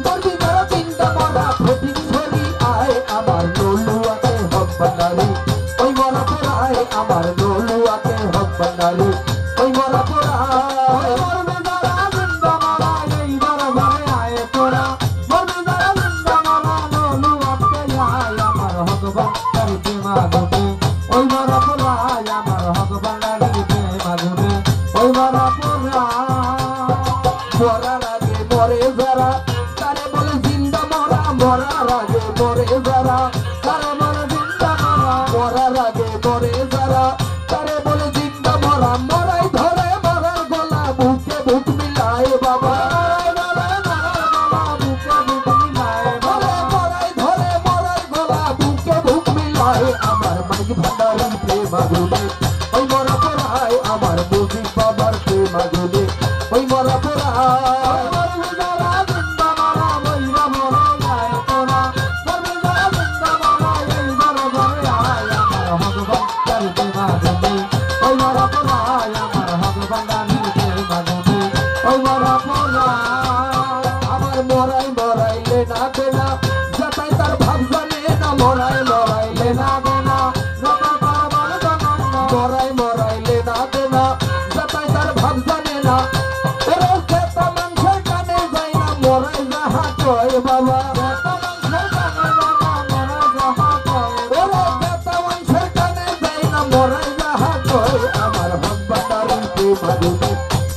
মরবি যারা চিন্তা মারা ফটিক ছড়ি আয় আমার নলুয়াতে হক ভান্ডারি, ওই মরা পোড়ায় আমার নলুয়াতে হক ভান্ডারি, ওই মরা পোড়ায়। মরবি যারা চিন্তা মারা এই দরবারে আয় তোরা, মরবি যারা চিন্তা মারা নলুয়াতে আয় আমার হক ভান্ডারি মাগো, ওই মরা পোড়ায় আমার হক ভান্ডারি মাগো, ওই মরা পোড়ায়। মরার আগে মরে যারা তারে বলে জিন্দা মরা, মরার আগে মরে যারা তারে বলে জিন্দা মরা, মরার আগে মরে যারা তারে বলে জিন্দা মরা। মরাই ধরে মরার গলা বুকে বুক মিলায় বাবা, মরাই ধরে মরার গলা বুকে বুক মিলায় আমার মাইক ভান্ডারি প্রেমাগুনে, ওই মরা পোড়ায় আমার মুজিব বাবার প্রেমাগুনে, ওই মরা পোড়ায়। আমার মরাই মরাইলে না দেনা যাতাই তার ভাব জানে না, মরাই মরাইলে না দেনা মরাই মরাইলে না দেনা যাতাই তার ভাব জানে না। মানুষের কানে যায় না মরাই যাহা কয় বাবা, মানুষের কানে যায় না মরাই যাহা কয় আমার হক ভান্ডারি প্রেমাগুনে,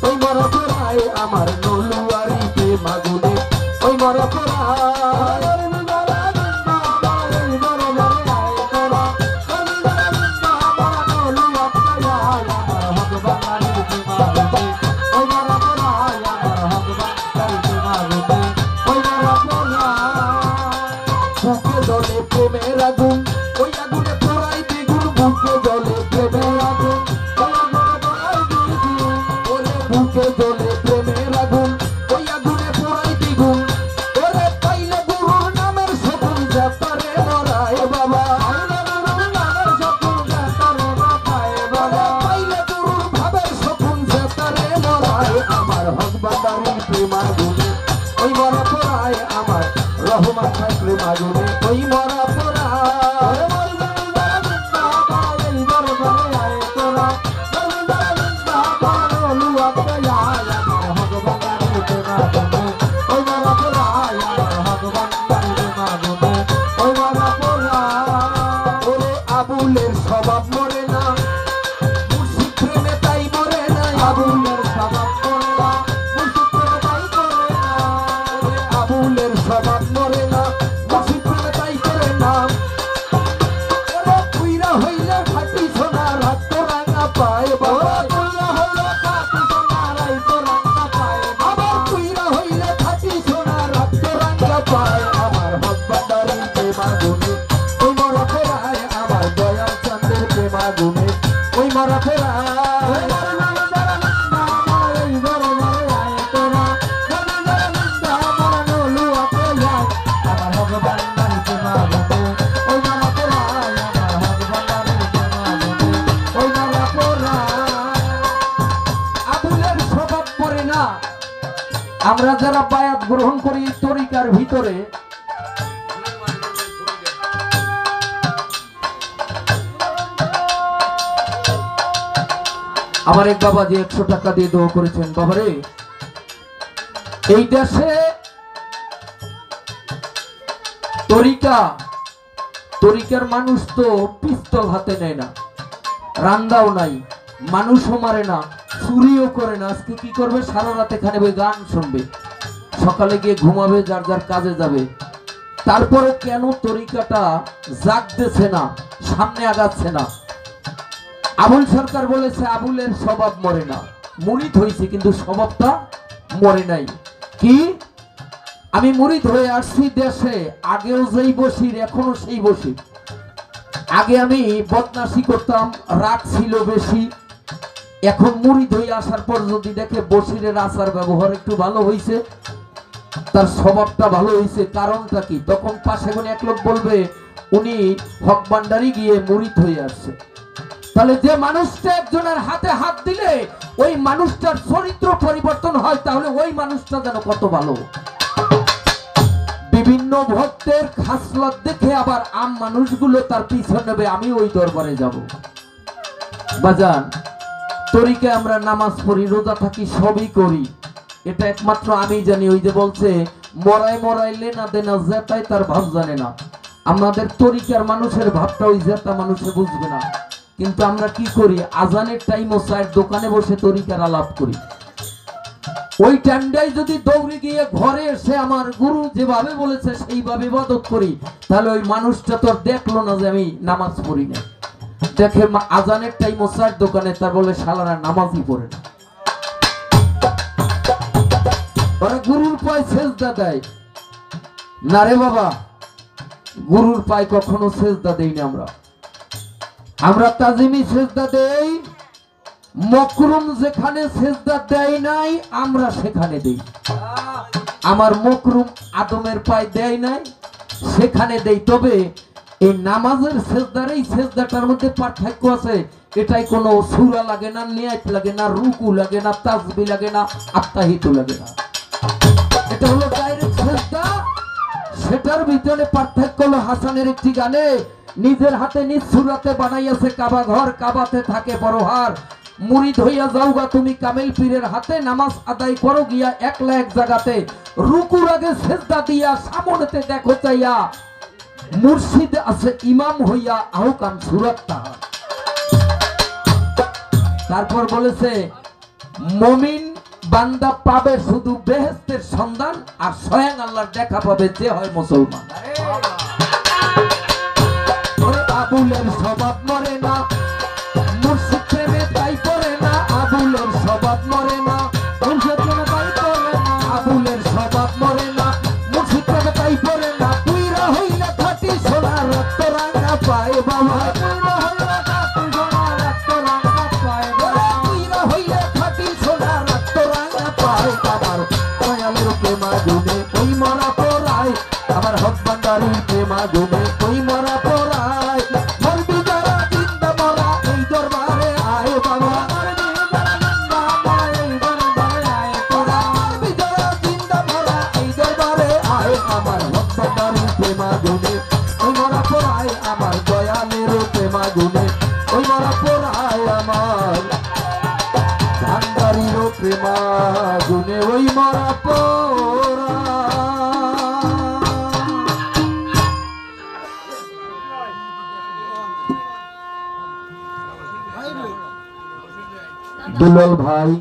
ওই মরা পোড়ায় আমার নলুয়ারি প্রেমাগুনে, ওই মরা পোড়ায়। বুকে জলে প্রেমের আগুন, ওই আগুনে পোড়াই দ্বিগুণ, বুকে জলে প্রেমের আগুন, ওরে বুকে জলে প্রেমের আগুন, ওই আগুনে পোড়াই দ্বিগুণ। ওরে পাইলে গুরুর নামের শকুন যাতারে মরায় বাবা, পাইলে গুরুর ভাবের শকুন যাতারে মরায় আমার হক ভান্ডারি প্রেমাগুনে, ওই মরা পোড়ায় আমার রহমান ভাই প্রেমাগুনে, ওই মরা পোড়ায়। আবুলের স্বভাব মরে না, মুর্শিদ প্রেমে তাই মরে না, আবুলের স্বভাব মরে না, মুর্শিদ প্রেমে তাই করে না, আবুলের স্বভাব মরে না, মুর্শিদ প্রেমে তাই করে না। ওরে পুইরা হইলে খাটি সোনা রাত রাঙা পায় বাবা, পুইরা হইলে খাটি সোনা রাত রাঙা পায়, আবার পুইরা হইলে খাটি সোনা রাত রাঙা পায় আমার হক ভান্ডারি প্রেমাগুনে, ওই মরা পোড়ায় আমার দয়াল চাঁদের প্রেমাগুনে, ওই মরা পোড়ায়। আবুলের স্বভাব পড়ে না, আমরা যারা বায়াত গ্রহণ করি তরিকার ভিতরে, আমার এক বাবাজি 100 টাকা দিয়ে দোয়া করেছেন। বাবারে এই দেশে তরিকার মানুষ তো পিস্তল হাতে নেয় না, রান্দাও নাই, মানুষও মারে না, চুরিও করে না। আজকে কি করবে? সারা রাত এখানে গান শুনবে, সকালে গিয়ে ঘুমাবে, যার যার কাজে যাবে। তারপরে কেন তরিকাটা জাগতেছে না, সামনে আগাচ্ছে না? আবুল সরকার বলেছে আবুলের স্বভাব মরে না, মুরিদ হয়েছে কিন্তু স্বভাবটা মরে নাই। কি আমি মুরিদ হয়ে আসছি দেশে, আগেও যেই বসির এখনো সেই বসির। আগে আমি বদমাশি করতাম, রাগ ছিল বেশি। এখন মুরিদ হয়ে আসার পর যদি দেখে বসিরের আচার ব্যবহার একটু ভালো হয়েছে, তার স্বভাবটা ভালো হয়েছে, কারণটা কি? তখন পাশে কোন এক লোক বলবে উনি হক ভান্ডারি গিয়ে মুরিদ হয়ে আসছে। তাহলে যে মানুষটা একজনের হাতে হাত দিলে ওই মানুষটার চরিত্র পরিবর্তন হয়, তাহলে ওই মানুষটা যেন কত ভালো। বিভিন্ন ভক্তের খাসলত দেখে আবার আম মানুষগুলো তার পিছনে নেবে, আমি ওই দরবারে যাব। বাজান, তরিকে আমরা নামাজ পড়ি, রোজা থাকি, সবই করি, এটা একমাত্র আমি জানি। ওই যে বলছে মরাই মরাইলে না দেনা জেতাই তার ভাব জানে না। আমাদের তরিকার মানুষের ভাবটা ওই জেতা মানুষে বুঝবে না। কিন্তু আমরা কি করি, আজানের টাইম ও চায়ের দোকানে বসে তরিকার আলাপ করি। ওই টাইমটাই যদি দৌড়ে গিয়ে ঘরে এসে আমার গুরু যেভাবে বলেছে সেইভাবে ইবাদত করি, তাহলে ওই মানুষটা তো দেখলো না যে আমি নামাজ পড়ি না। দেখে আজানের টাইম ও চায়ের দোকানে, তার বলে শালারা নামাজই পড়ে না। ওরা গুরুর পায়ে সেজদা দেয় না রে বাবা, গুরুর পায়ে কখনো সেজদা দেই না। আমরা তাজিমি সেজদা দেই, মকরুম যেখানে সেজদা দেয় নাই আমরা সেখানে দেই। আমার মকরুম আদমের পায়ে দেয় নাই, সেখানে দেই। তবে এই নামাজের সেজদার এই সেজদাটার মধ্যে পার্থক্য আছে। এটাই কোনো সূরা লাগে না, নিয়াত লাগে না, রুকু লাগে না, তাসবিহ লাগে না, আত্তাহিতু লাগে না। এটা হলো ডাইরেক্ট সেজদা। সেটার ভিতরে পার্থক্য হলো হাসানের একটি গানে নিজের হাতে নিজ সুরাতে বানাইয়াছে কাবা ঘর, কাবাতে থাকে পরহার। মুরিদ হইয়া যাওগা তুমি কামেল পীরের হাতে, নামাজ আদায় করো গিয়া একলা এক জায়গাতে। রুকুর আগে সেজদা দিয়া সামনেতে দেখো চাইয়া, মুর্শিদ আছে ইমাম হইয়া আহকান সুরাত তাহার। তারপর বলেছে মুমিন বান্দা পাবে শুধু বেহেশতের সন্ধান, আর স্বয়ং আল্লাহর দেখা পাবে যে হয় মুসলমান। আবুলের স্বভাব মরে না, মুর্শিদ প্রেমে তাই পড়ে না। আবুলের স্বভাব মরে না, মুর্শিদ প্রেমে তাই পড়ে না। আবুলের স্বভাব মরে না, মুর্শিদ প্রেমে তাই পড়ে না। তুইরা হইলে খাঁটি সোনা, রক্ত রাঙা পায় বাবা। তুইরা হইলে খাঁটি সোনা, রক্ত রাঙা পায় বাবা। তুইরা হইলে খাঁটি সোনা, রক্ত রাঙা পায় আমার দয়ালের প্রেমা গুনে ওই মরা পড়ায়। আমার হক ভান্ডারির প্রেমা গুনে ওই মরা পড়ায়। মরবি যারা জিন্দা মরা এই দরবারে আয় বাবা। মরবি যারা জিন্দা মরা এই দরবারে আয়। আমার হক ভান্ডারির প্রেমা গুনে ওই মরা পড়ায়। আমার দয়ালের প্রেমা গুনে ওই মরা পড়ায়। আমার ভান্ডারির প্রেমা গুনে ওই মরা পড়ায়। দুলাল ভাই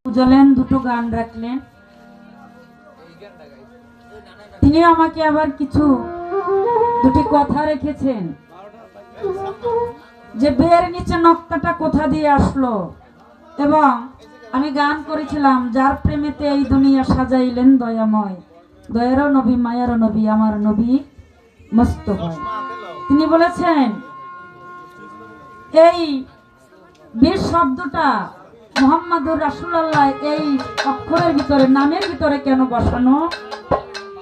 বুঝলেন, দুটো গান রাখলেন। তিনি আমাকে আবার কিছু দুটি কথা রেখেছেন যে বের নিচে নকটাটা কোথা দিয়ে আসলো। এবং আমি গান করেছিলাম যার প্রেমেতে এই দুনিয়া সাজাইলেন দয়াময়, দয়ারও নবী মায়ারও নবী আমার নবী মোস্তফা। তিনি বলেছেন এই বীর শব্দটা মুহাম্মাদুর রাসূলুল্লাহ এই অক্ষরের ভিতরে, নামের ভিতরে কেন বসানো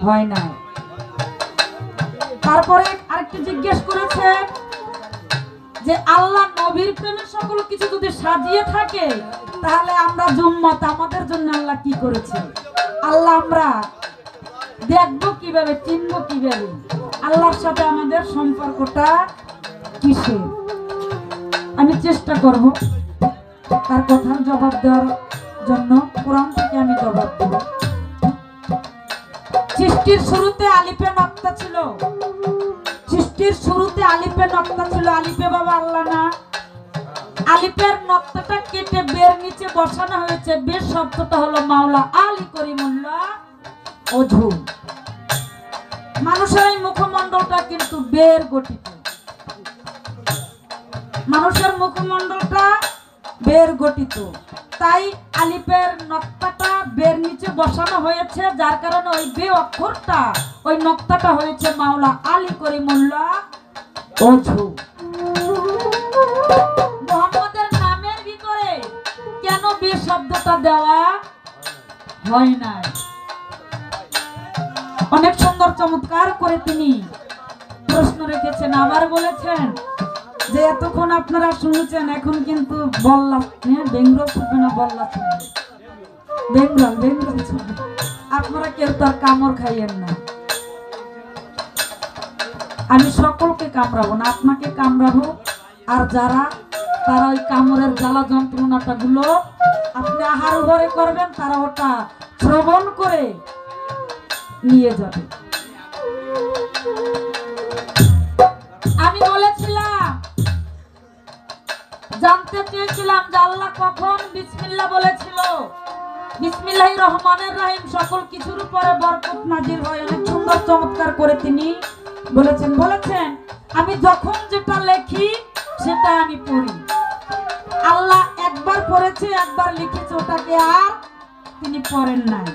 হয় না। তারপরে আরেকটু জিজ্ঞেস করেছেন যে আল্লাহ নবীর প্রেমে সকল কিছু যদি সাজিয়ে থাকে, তাহলে আমরা উম্মত, আমাদের জন্য আল্লাহ কি করেছে? আল্লাহ আমরা দেখবো কিভাবে, চিনবো কিভাবে? আল্লাহর সাথে আমাদের সম্পর্কটা কিসের? আমি চেষ্টা করব তার কথার জবাব দেওয়ার জন্য। কোরআন থেকে আমি জবাব দেব। সৃষ্টির শুরুতে আলিফে নক্তা ছিল। সৃষ্টির শুরুতে আলিফে নক্তা ছিল। আলিফে বাবা আল্লাহ না, আলিফের নক্তাটা কেটে বের নিচে বসানো হয়েছে। বের শব্দটা হলো মাওলা আলী করিমুল্লাহ ওঝু। মানুষের এই মুখমণ্ডলটা কিন্তু বের গঠিত। মানুষের মুখমণ্ডলটা বের গঠিত, তাই আলিফের নক্তাটা বের নিচে বসানো হয়েছে, যার কারণে ওই বে অক্ষরটা ওই নক্তাটা হয়েছে মাওলা আলী করিমুল্লাহ ওঝু। মুহাম্মাদের নামের ভিতরে কেন বে শব্দটা দেওয়া হয় নাই? অনেক সুন্দর চমৎকার করে তিনি প্রশ্ন রেখেছেন। আবার বলেছেন যে এতক্ষণ আপনারা শুনেছেন, এখন কিন্তু বল্লা বেঙ্গল ছুটবে না, বল্লা ছুটবে, বেঙ্গল ছুটবে। আপনারা কেউ তার কামড় খাইয়েন না। আমি সকলকে কামড়াবো না, আপনাকে কামড়াবো। আর যারা তারা ওই কামড়ের জ্বালা যন্ত্রণাটা গুলো আপনি আহার ঘরে করবেন, তারা ওটা শ্রবণ করে নিয়ে যাবে। আমি বলেছিলাম, জানতে চেয়েছিলাম যে আল্লাহ কখন বিসমিল্লাহ বলেছিল। বিসমিল্লাহির রহমানির রহিম সকল কিছুর উপরে বরকত নাজির হয়। অনেক সুন্দর চমৎকার করে তিনি বলেছেন আমি যখন যেটা লেখি সেটা আমি পড়ি। আল্লাহ একবার পড়েছে, একবার লিখেছে, ওটাকে আর তিনি পড়েন নাই।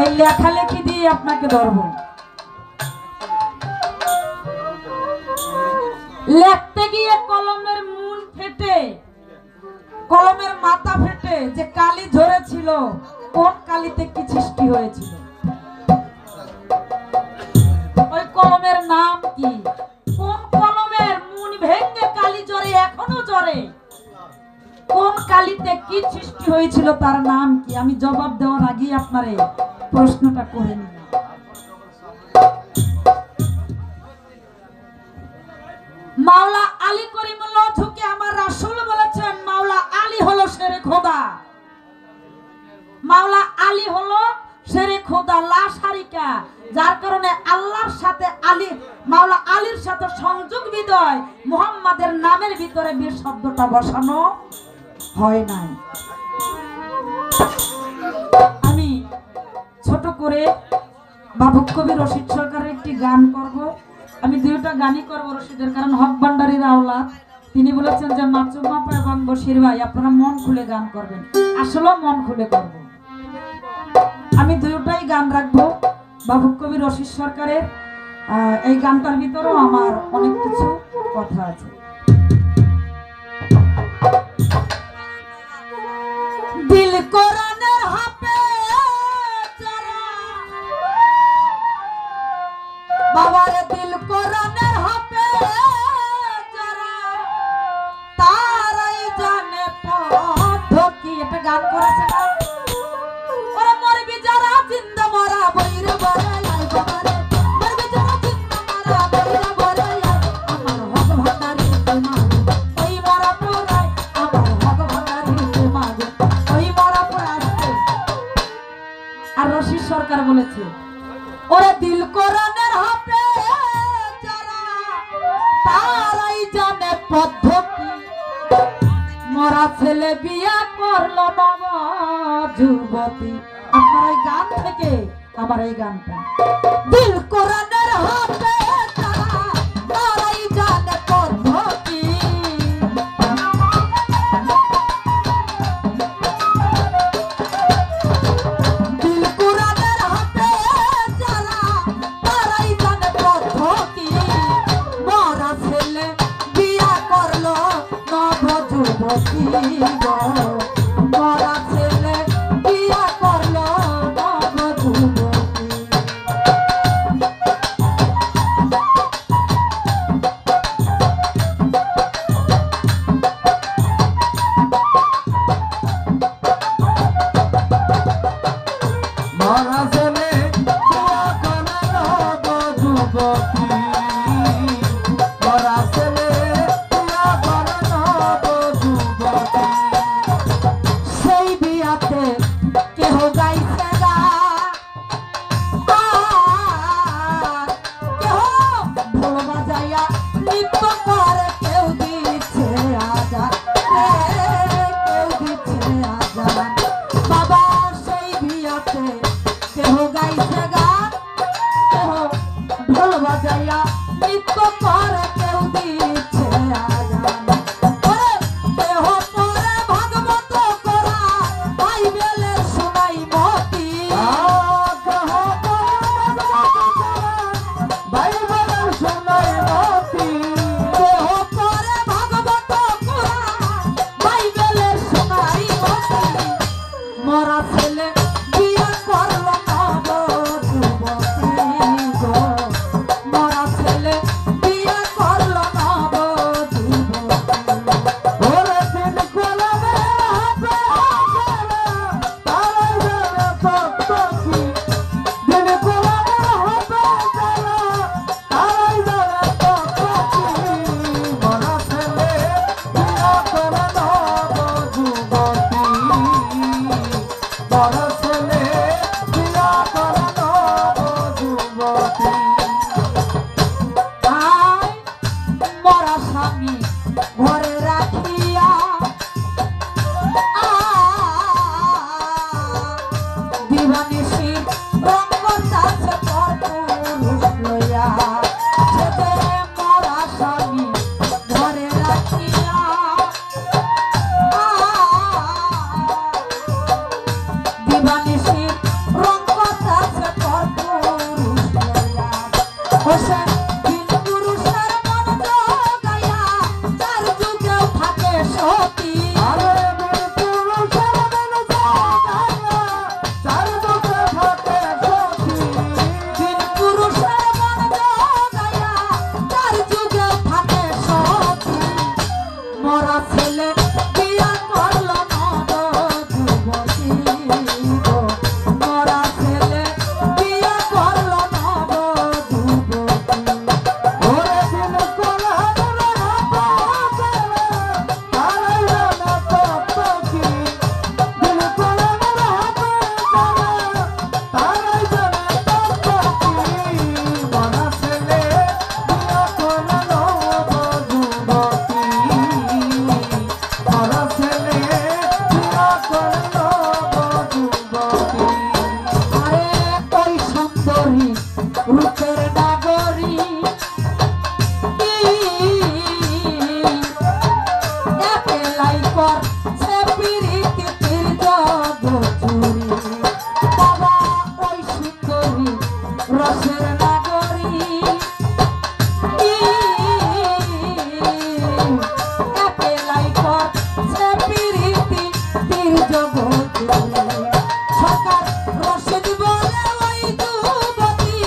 এই লেখালেখি দিয়ে আপনাকে ধরবো। লিখতে গিয়ে কলমের মূল ফেটে, কলমের মাথা ফেটে যে কালি ঝরেছিল, কোন কালিতে কি সৃষ্টি হয়েছিল, ওই কলমের নাম কি? কোন কলমের মূল ভেঙে কালি ঝরে এখনো ঝরে, কোন কালিতে কি সৃষ্টি হয়েছিল, তার নাম কি? আমি জবাব দেওয়ার আগেই আপনারে প্রশ্নটা করে নিলাম। মাওলা আলী করিমুল্লাহ ওঝুকে আমার রাসূল বলেছেন মাওলা আলী হলো শেরে খোদা। মাওলা আলী হলো শেরে খোদা, লা শারিকা, যার কারণে আল্লাহর সাথে আলী, মাওলা আলীর সাথে সংযোগ বিদয় মুহাম্মাদের নামের ভিতরে বীর শব্দটা বসানো হয় নাই। আমি ছোট করে বাবুক কবি রশিদ সরকারের একটি গান করব। আমি দুইটা গানই করবো রশিদের, কারণ হক ভান্ডারীর আওলাদ। তিনি বলেছেন যে মাসুম আপা এবং বশির ভাই আপনারা মন খুলে গান করবেন, আসলে মন খুলে করব। আমি দুইটাই গান রাখবো বাবুক কবি রশিদ সরকারের। এই গানটার ভিতরেও আমার অনেক কিছু কথা আছে। দিল কোরআনের হাফেজ যারা, বাবারে দিল কোরআনের হাফেজ যারা, তারাই জানে পথ কি। এটা গান করেছে না? ওরে মরবি যারা জিন্দা মরা বইরে বরে লাই বাবারে, মরবি যারা জিন্দা মরা বইরে বরে লাই, আমার হক ভান্ডারি মাগো ওই মরা পোরাই, আমার হক ভান্ডারি মাগো ওই মরা পোরাই। আর রশিদ সরকার বলেছে ওরে দিল কোরআনের হাফেজ যারা, তারাই জানে পদ্ধতি। মরা ছেলে বিয়া করলো বাবা যুবতী। আপনার এই গান থেকে আমার এই গানটা, দিল কোরআনের হাফেজ যারা, তারাই জানে পদ্ধতি। দিল কোরআনের হাফেজ যারা, তারাই জানে পদ্ধতি। মরা ছেলে বিয়া করলো নব যুবতী গো, মরা ছেলে বিয়া করলো নব যুবতী। মরা ছেলে বিয়া করে নব যুবতী, মরা ছেলে বিয়া করে নব যুবতী। সেই বিয়া মরা ছেলে বিয়া করলো নব যুবতী গো, মরা ছেলে বিয়া করলো নব যুবতী। ওরে দিন কোলার রাখা ছেলে, তারাই জানে কত কি। দিন কোলার রাখা ছেলে, তারাই জানে কত কি। মরা ছেলে বিয়া করলো যুবতী, মরা ছেলে বিয়া করলো যুবতী। আরে ওই সুন্দরী রূপের নাগরী একেলাই কর সে প্রীতির জগচুরি। বাবা ওই সুন্দরী রসের নাগরী একেলাই কর সে প্রীতির জগচুরি। সরকার রসিদ বলে ওই যুবতী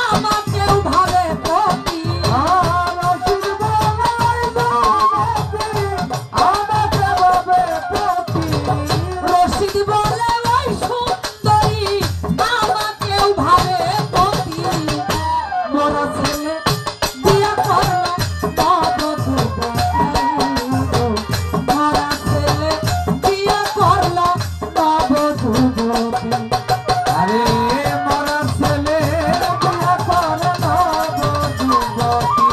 আমাকেও ভাবে পতি। রসিদ বলে ওই সুন্দরী আমাকেও ভাবে পতি। মরা ছেলে বিয়া করলো নব যুবতী, মরা ছেলে বিয়া করলো নব যুবতী। আরে মরা ছেলে বিয়া করে নব যুবতী,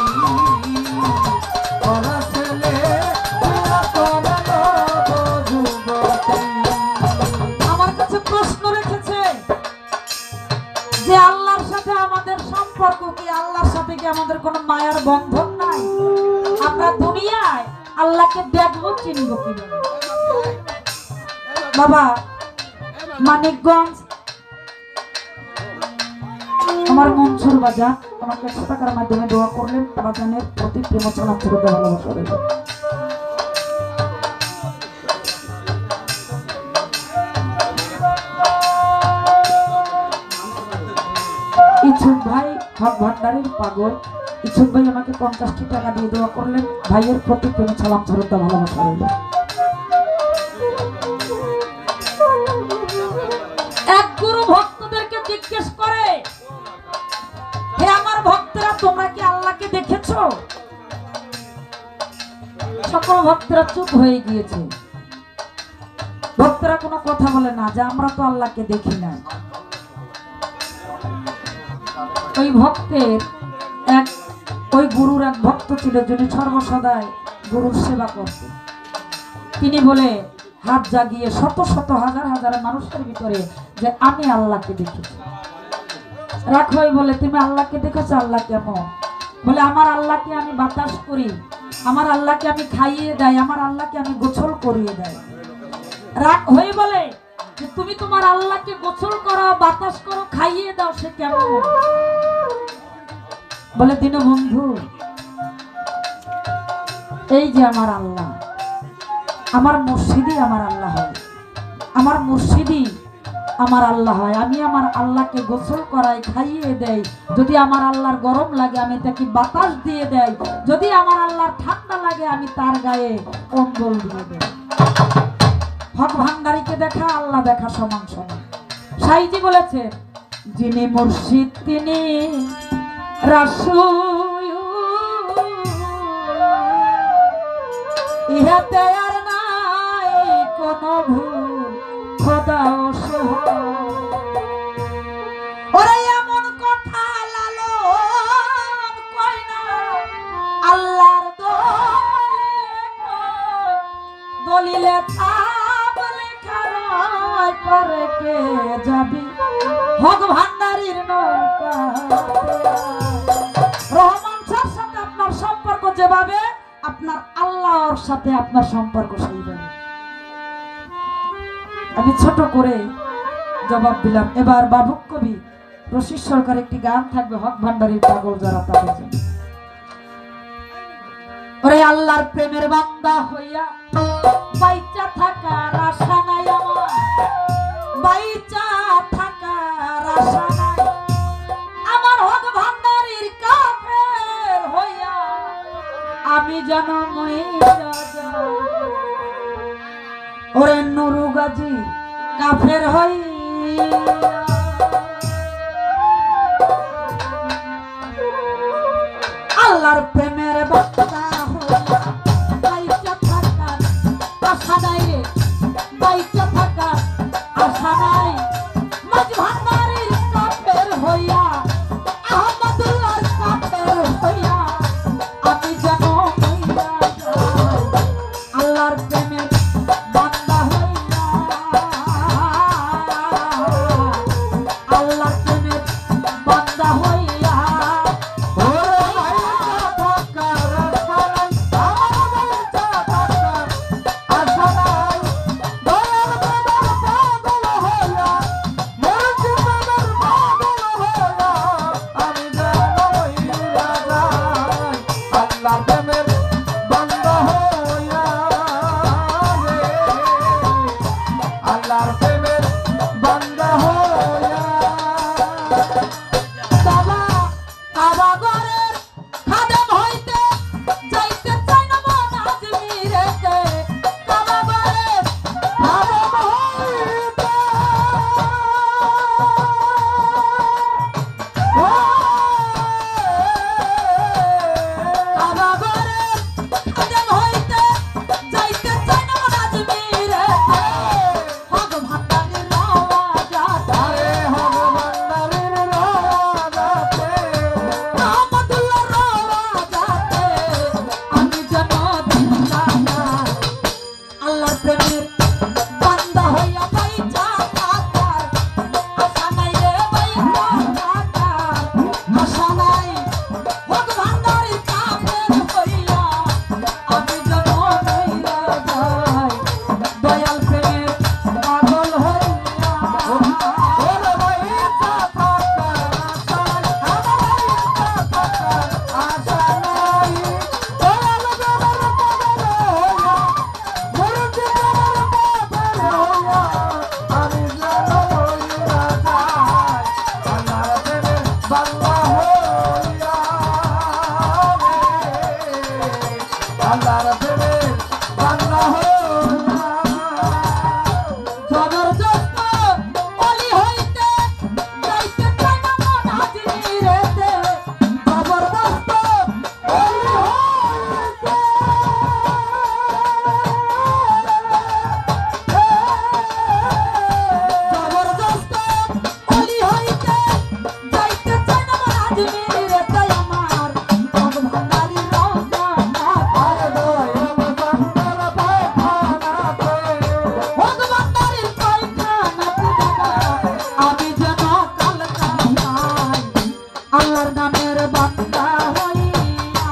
মরা ছেলে বিয়া করে নব যুবতী। আমার কাছে প্রশ্ন রেখেছে যে আল্লাহর সাথে আমাদের সম্পর্ক কি, আল্লাহর সাথে কি আমাদের কোনো মায়ার বন্ধন নাই? আমরা দুনিয়ায় আল্লাহকে দেখবো, চিনবো কিভাবে? বাবা মানিকগঞ্জ আমার মনসুর বাজার আমাকে 100 টাকার মাধ্যমে দোয়া করলেন। বাজানের প্রতি প্রেম সালাম শ্রদ্ধা ভালোবাসা রইল। ইছুক ভাই হক ভান্ডারের পাগল, ইছুক ভাই আমাকে 50টি টাকা দিয়ে দোয়া করলেন। ভাইয়ের প্রতি প্রেম সালাম শ্রদ্ধা ভালোবাসা রইল। এক গুরু ভক্তদেরকে জিজ্ঞেস করে, হে আমার ভক্তরা, তোমরা কি আল্লাহকে দেখেছো? সকল ভক্তরা চুপ হয়ে গিয়েছে। ভক্তরা কোনো কথা বলে না যে আমরা তো আল্লাহকে দেখি না। ওই ভক্তের ওই গুরুর এক ভক্ত ছিল যিনি সর্বসদাই গুরুর সেবা করতেন। তিনি বলে হাত জাগিয়ে শত শত হাজার হাজার মানুষের ভিতরে যে আমি আল্লাহকে দেখেছি। রাখই বলে তুমি আল্লাহকে দেখেছো? আল্লাহ কেমন? বলে আমার আল্লাহকে আমি বাতাস করি, আমার আল্লাহকে আমি খাইয়ে দেয়, আমার আল্লাহকে আমি গোসল করিয়ে দেয়। রাখই বলে যে তুমি তোমার আল্লাহকে গোসল করো, বাতাস করো, খাইয়ে দাও, সে কেমন? বলে দীনবন্ধু, এই যে আমার আল্লাহ, আমার মুর্শিদই আমার আল্লাহ হয়, আমার মুর্শিদই আমার আল্লাহ হয়। আমি আমার আল্লাহকে গোসল করাই, খাইয়ে দেই। যদি আমার আল্লাহর গরম লাগে আমি তাকে বাতাস দিয়ে দেই, যদি আমার আল্লাহর ঠান্ডা লাগে আমি তার গায়ে কম্বল দিয়ে দেই। হক ভান্ডারীকে দেখা আল্লাহ দেখা সমান সমান। সাইজি বলেছে, যিনি মুর্শিদ তিনি রাসূল, ইহাতে আর নাই কোনো ভুল, খোদা ওরে এমন কথা লালন কই না আল্লাহর দলিলে থাব লেখা রয়, পরে কে যাবি হক ভান্ডারীর নৌকা। রহমান স্যার সাথে আপনার সম্পর্ক যেভাবে, আপনার আল্লাহর সাথে আপনার সম্পর্ক সেইভাবে। আমি ছোট করে জবাব দিলাম। এবার বাবুক কবি রশিদ সরকার একটি গান থাকবে হক ভান্ডারীর পাগল যারা তাদের জন্য। ওরে আল্লাহর প্রেমের বান্দা হইয়া বাইচা থাকার আশা নাই আমার, বাইচা থাকার আশা নাই আমার, হক ভান্ডারীর কাফের হইয়া আমি যেন মইরা আশা নাই রে বাইচা থাকার আশা নাই মাঝ ভান্ডারের কাপের হইয়া আহমদুল্লাহর কাপের হইয়া আমি যেন মইরা যাই আল্লাহর প্রেমের বান্দা হইয়া আল্লাহর প্রেমের বান্দা হইয়া বাবা কারাগারের খাদেম হইতে যাইতে চাই না মন আজমিরেতে কারাগারের খাদেম হইতে কারাগারের খাদেম হইতে যাইতে চাই না মন আজমিরেতে হগ ভান্ডারের রাওয়া যাতা আহমদুল্লাহ রাওয়া যাতে আমি যেন দিশা নাই আল্লাহর প্রেমের বান্দা হইয়া বাইচা থাকার আশা নাই রে বাইচা থাকার আশা নাই হক ভান্ডারের কাপের হইয়া আমি যেন মইরা যাই দয়াল প্রেমের পাগল হইয়া জবরদস্ত অলি হইতে যাইতে চাই না মন হাজিরেতে জবরদস্ত অলি হইতে জবরদস্ত অলি হইতে যাইতে চাই না মন হাজিরেতে আমার ভগ ভান্ডারি রওনা ভগবানের পায়খানাতে আমি যেন কালকাতায় আল্লাহর নামের বান্দা হইয়া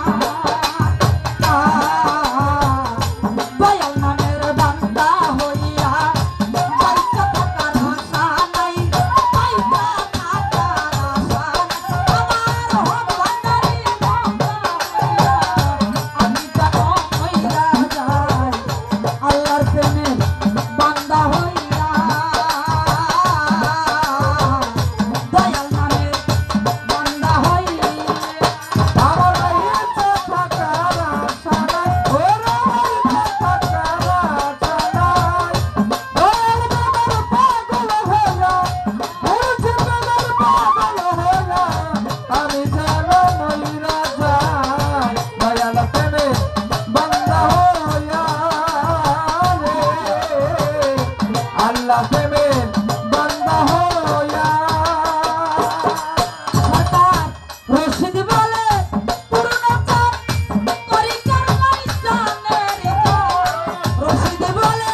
দয়াল নামের বান্দা হইয়া বাইচা থাকার আশা নাই বাইচা থাকার আশা আমার ভগবানের বান্দা হইয়া আমি যেন মইরা যাই আল্লাহর প্রেমের বান্দা হইয়া দয়াল নামের বান্দা হইয়া আল্লাহ প্রেমের বান্দা হইয়া সরকার রশিদ বলে পুরনো চাপ তরিকার মাইজানের রশিদ বলে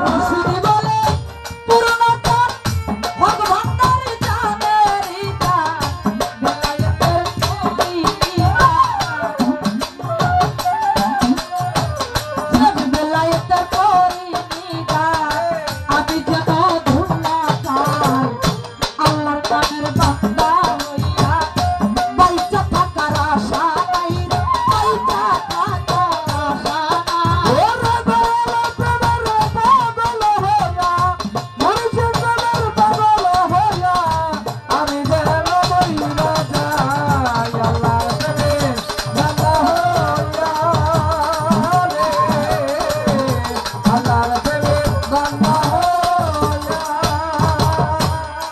রশিদ বলে পুরনো চাপ ভগবানের জানের ইটা বেলায়েতের ছবিটা সব বেলায়েতের পরিণীতা আমি যেন ধুলা পাই আল্লাহর নামের বান্দা হইয়া বাইচা থাকার আশা নাই বাইচা থাকার আশা নাই আমি যেন মইরা যাই আল্লাহর প্রেমের বান্দা হইয়া আল্লাহর প্রেমের বান্দা হইয়া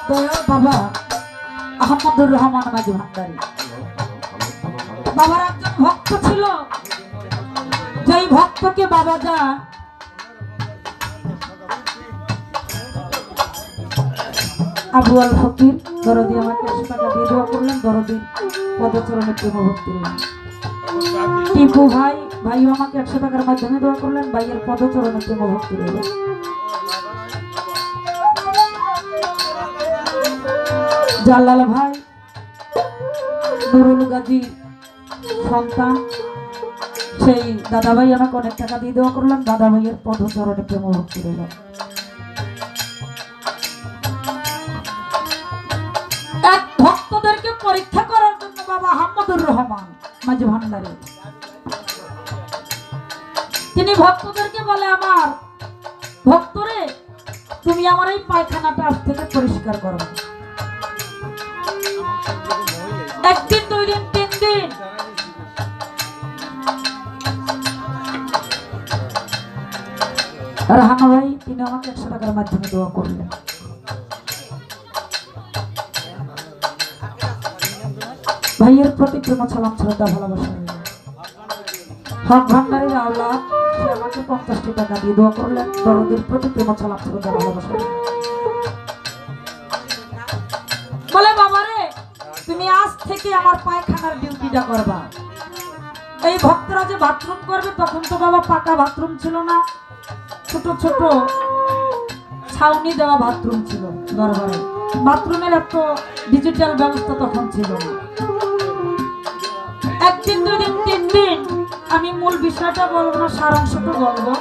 দয়াল বাবা আহমদুর রহমান মাঝি ভান্ডারী। বাবার একজন ভক্ত ছিল, যেই ভক্তকে বাবা যা আবু আল ফকির দরদি আমাকে 100 টাকা দিয়ে দোয়া করলেন, দরদির পদচরণে প্রেম ভক্তি রইল। টিপু ভাইও আমাকে 100 টাকার মাধ্যমে দোয়া করলেন, ভাইয়ের পদচরণে প্রেম ভক্তি রইল। জালাল ভাই নুরুল গাজী সন্তান, সেই দাদা ভাই আমাকে অনেক টাকা দিয়ে দেওয়া করলাম, দাদা ভাইয়ের পদচরণে প্রেম ভক্তি রইল। এক ভক্তদেরকে পরীক্ষা করার জন্য বাবা আহমদুর রহমান মাঝি ভান্ডারী তিনি ভক্তদেরকে বলে, আমার ভক্তরে তুমি আমার এই পায়খানাটা আজ থেকে পরিষ্কার করো। একদিন, 2 দিন, 3 দিন রাহানা ভাই তিনি আমাকে 100 টাকার মাধ্যমে দোয়া করলেন। ভাইয়ের প্রতি প্রেম সালাম শ্রদ্ধা ভালোবাসা রইল। হক ভান্ডারীর আওলাদ সে আমাকে 50 টাকা দিয়ে দোয়া করলেন, দরদের প্রতি প্রেম সালাম শ্রদ্ধা ভালোবাসা রইল। বলে বাবারে তুমি আজ থেকে আমার পায়খানার ডিউটিটা করবা। এই ভক্তরা যে বাথরুম করবে তখন তো বাবা পাকা বাথরুম ছিল না, ছোট ছোট ছাউনি দেওয়া বাথরুম ছিল দরবারে। বাথরুমের এত ডিজিটাল ব্যবস্থা তখন ছিল না। একদিন, 2 দিন, 3 দিন আমি মূল বিষয়টা বলবো না, সারাংশটা বলবো,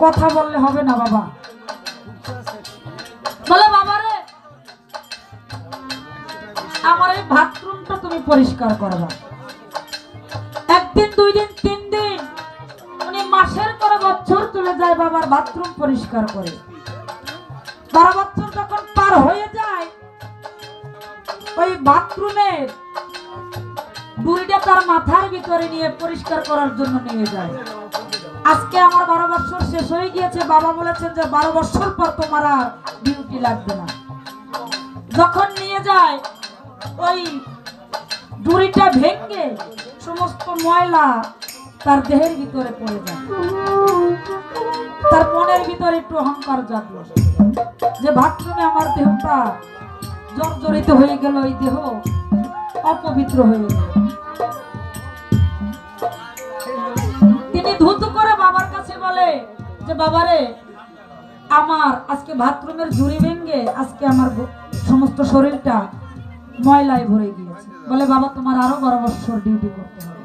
কথা বললে হবে না বাবা। বলে বাবারে আমার এই বাথরুমটা তুমি পরিষ্কার করবা। একদিন, 2 দিন, 3 দিন, উনি মাসের পর বছর চলে যায় বাবার বাথরুম পরিষ্কার করে। 12 বছর যখন পার হয়ে যায়, ওই বাথরুমের বুড়িটা তার মাথার ভিতরে নিয়ে পরিষ্কার করার জন্য নিয়ে যায়। আজকে আমার 12 বছর শেষ হয়ে গিয়েছে, বাবা বলেছেন যে 12 বছর পর তোমার আর ডিউটি লাগবে না। যখন নিয়ে যায় ওই বুড়িটা ভেঙে সমস্ত ময়লা তার দেহের ভিতরে পড়ে যায়। তার মনের ভিতরে একটু অহংকার জাগলো যে বাথরুমে আমার দেহটা জর্জরিত হয়ে গেল, এই দেহ অপবিত্র হয়ে গেল। তিনি ধুত করে বাবার কাছে বলে যে বাবারে আমার আজকে বাথরুমের ঝুড়ি ভেঙে আজকে আমার সমস্ত শরীরটা ময়লায় ভরে গিয়েছে। বলে বাবা তোমার আরো 12 বছর ডিউটি করতে হবে।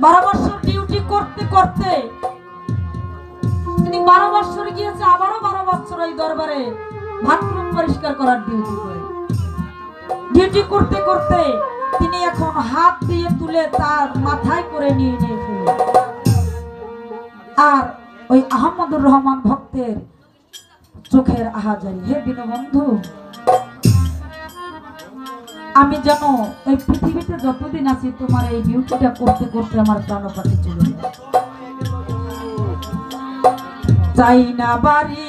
12 বছর ডিউটি করতে করতে তিনি 12 বছর গিয়েছে, আবারও 12 বছর ওই দরবারে বাথরুম পরিষ্কার করার ডিউটি করে। ডিউটি করতে করতে তিনি এখন হাত দিয়ে তুলে তার মাথায় করে নিয়ে ফেলে। আর ওই আহমদুর রহমান ভক্তের চোখের আহাজারি, হে দীনবন্ধু আমি যেন এই পৃথিবীতে যতদিন আছি তোমার এই ডিউটিটা করতে করতে আমার প্রাণপাতি চলে যায়। চাই না বাড়ি,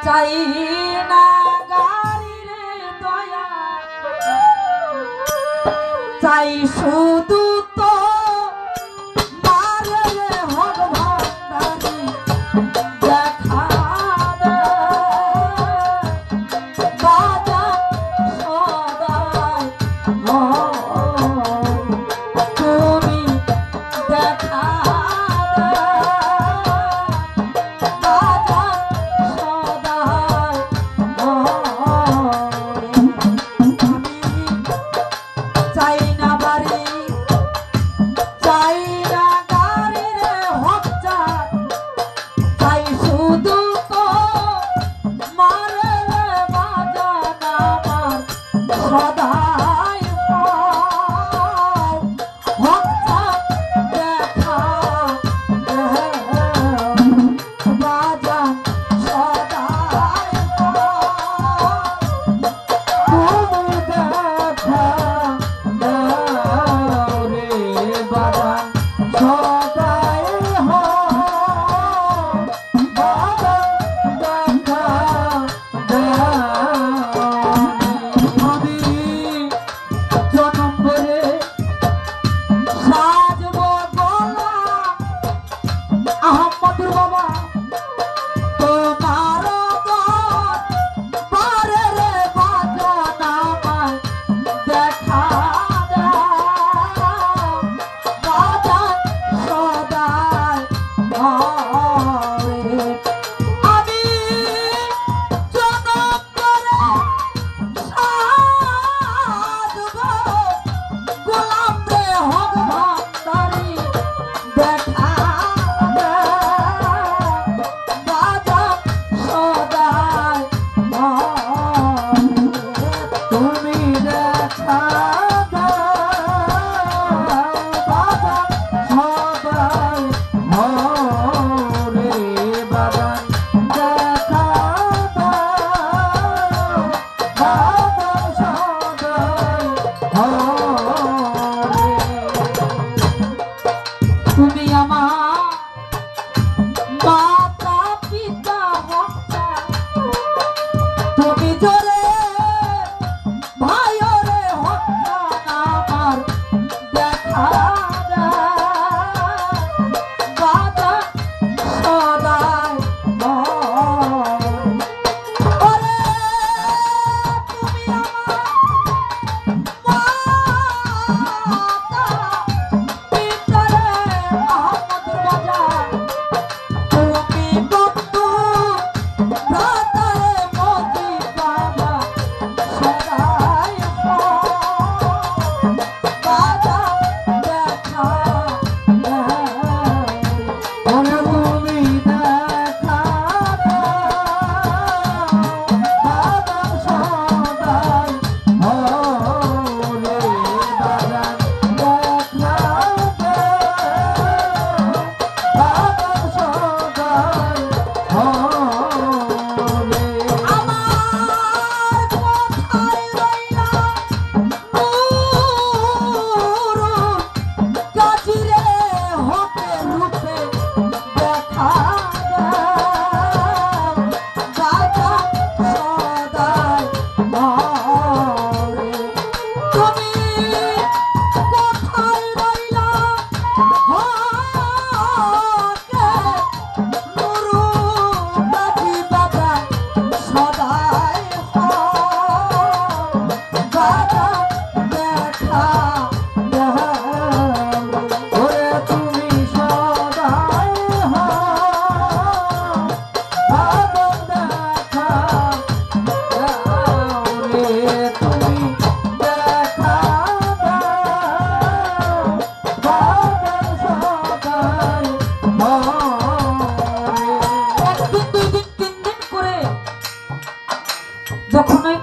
চাই না গাড়ি রে দয়া, চাই শুধু তো মারে হক ভান্ডারী দেখা দে। বাজা সদাই তুমি দেখা দে। বাজা সদাই আমি চাই না বাড়ি,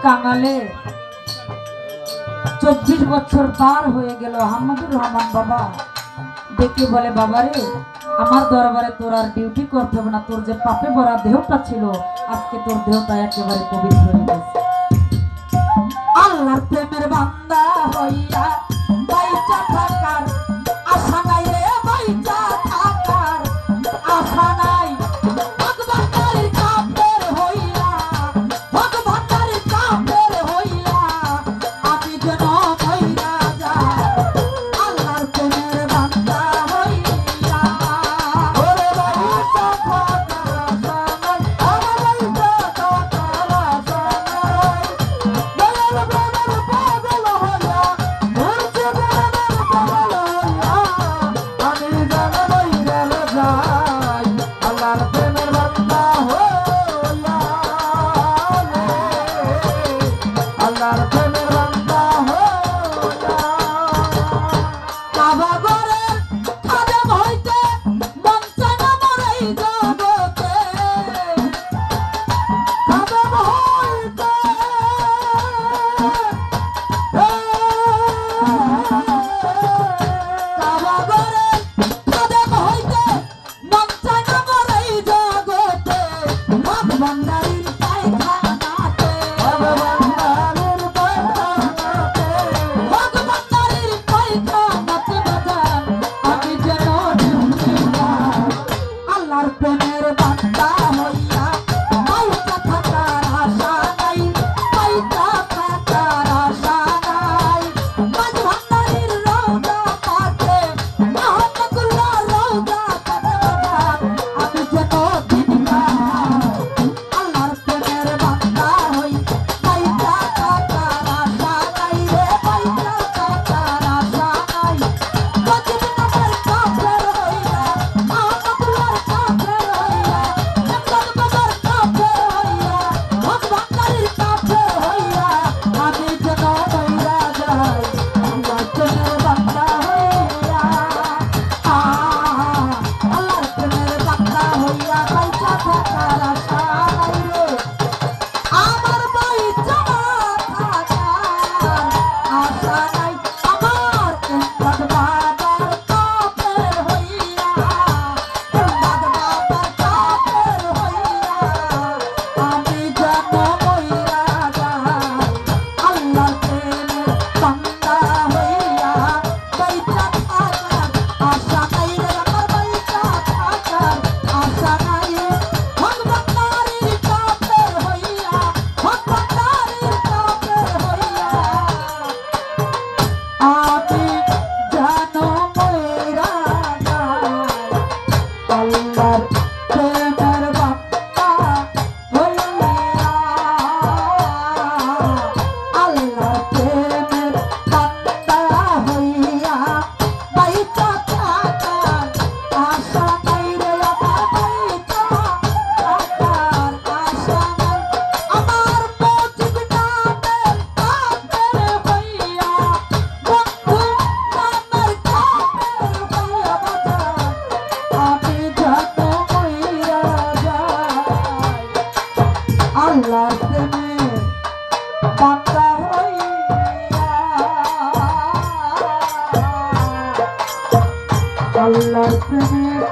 কাঙালে 24 বছর পার হয়ে গেল। হামিদুর রহমান বাবা ডেকে বলে, বাবা রে, আমার দরবারে তোর আর ডিউটি করতে হবে না, তোর যে পাপে ভরা দেহটা ছিল আজকে তোর দেহটা একেবারে পবিত্র হয়ে গেছে। আল্লাহর প্রেমের বান্দা হইয়া বাইচা থাকার আশা নাই রে, বাইচা থাকার আশা নাই। ভগবানের কাফের হইয়া, ভগবানের কাফের হইয়া আমি যেন মইরা যাই। আল্লাহর প্রেমের বান্দা হইয়া ওরে বাইচা থাকার আশা নাই, আমার বাইচা থাকার আশা নাই। দয়াল প্রেমের পাগল হইয়া, মুর্শিদ প্রেমের পাগল হইয়া আমি যেন মইরা যাই। আল্লাহর প্রেমের বান্দা হইয়া রে, আল্লাহর প্রেমের বান্দা হইয়া। কাবা ঘরের খাদেম হইতে মন চায় না মোর এই জগতে, খাদেম হইতে কাবা ঘরের খাদেম হইতে মন চায় না মোর এই জগতে। ভগবানের পায়খানাতে, ভগবানের পায়খানাতে, ভগবানের পায়খানাতে বাজান আমি যেন ঢুকি যাই। আল্লাহর প্রেমের বান্দা হইয়া বাইচা থাকার আশা নাই, বাইচা থাকার আশা নাই। মাঝ ভান্ডারির রওজা পাশে, মোহাম্মদুল্লাহ রওজা পাশে বাজান আমি যেন দিন পাই। আল্লাহর প্রেমের বান্দা হই বাইচা থাকার আশা নাই রে, বাইচা থাকার আশা নাই। গজব নামের কাফের হইয়া, মোহাম্মদুল্লাহর কাফের হইয়া, ইমদাদ বাবার কাফের হইয়া, ভগবানের কাফের হইয়া আমি যেন মইরা যাই। আল্লাহর প্রেমের বান্দা হইয়া, আল্লাহর প্রেমের বান্দা হইয়া বাইচা থাকার আশা নাই রে, আমার বাইচা থাকার আশা নাই। আমার ইমদাদ বাবার কাফের হইয়া, ইমদাদ বাবার কাফের হইয়া আমি যেন মইরা যাই। আল্লাহর প্রেমের বান্দা হইয়া বাইচা থাকার আশা নাই রে, আমার বাইচা থাকার আশা নাই। ভগবানের কাফের হইয়া, ভগবানের কাফের হইয়া আমি যেন মইরা যাই। আল্লাহর প্রেমের বান্দা হইয়া, আল্লাহর প্রেমের বান্দা হইয়া বাইচা থাকার আশা নাই রে, আমার বাইচা থাকার আশা নাই। আমার মুজিব নামের কাফের হইয়া, বন্ধু নামের কাফের হইয়া বাজান আমি যেন মইরা যাই। আল্লাহর প্রেমের বান্দা হইয়া, আল্লাহর প্রেমের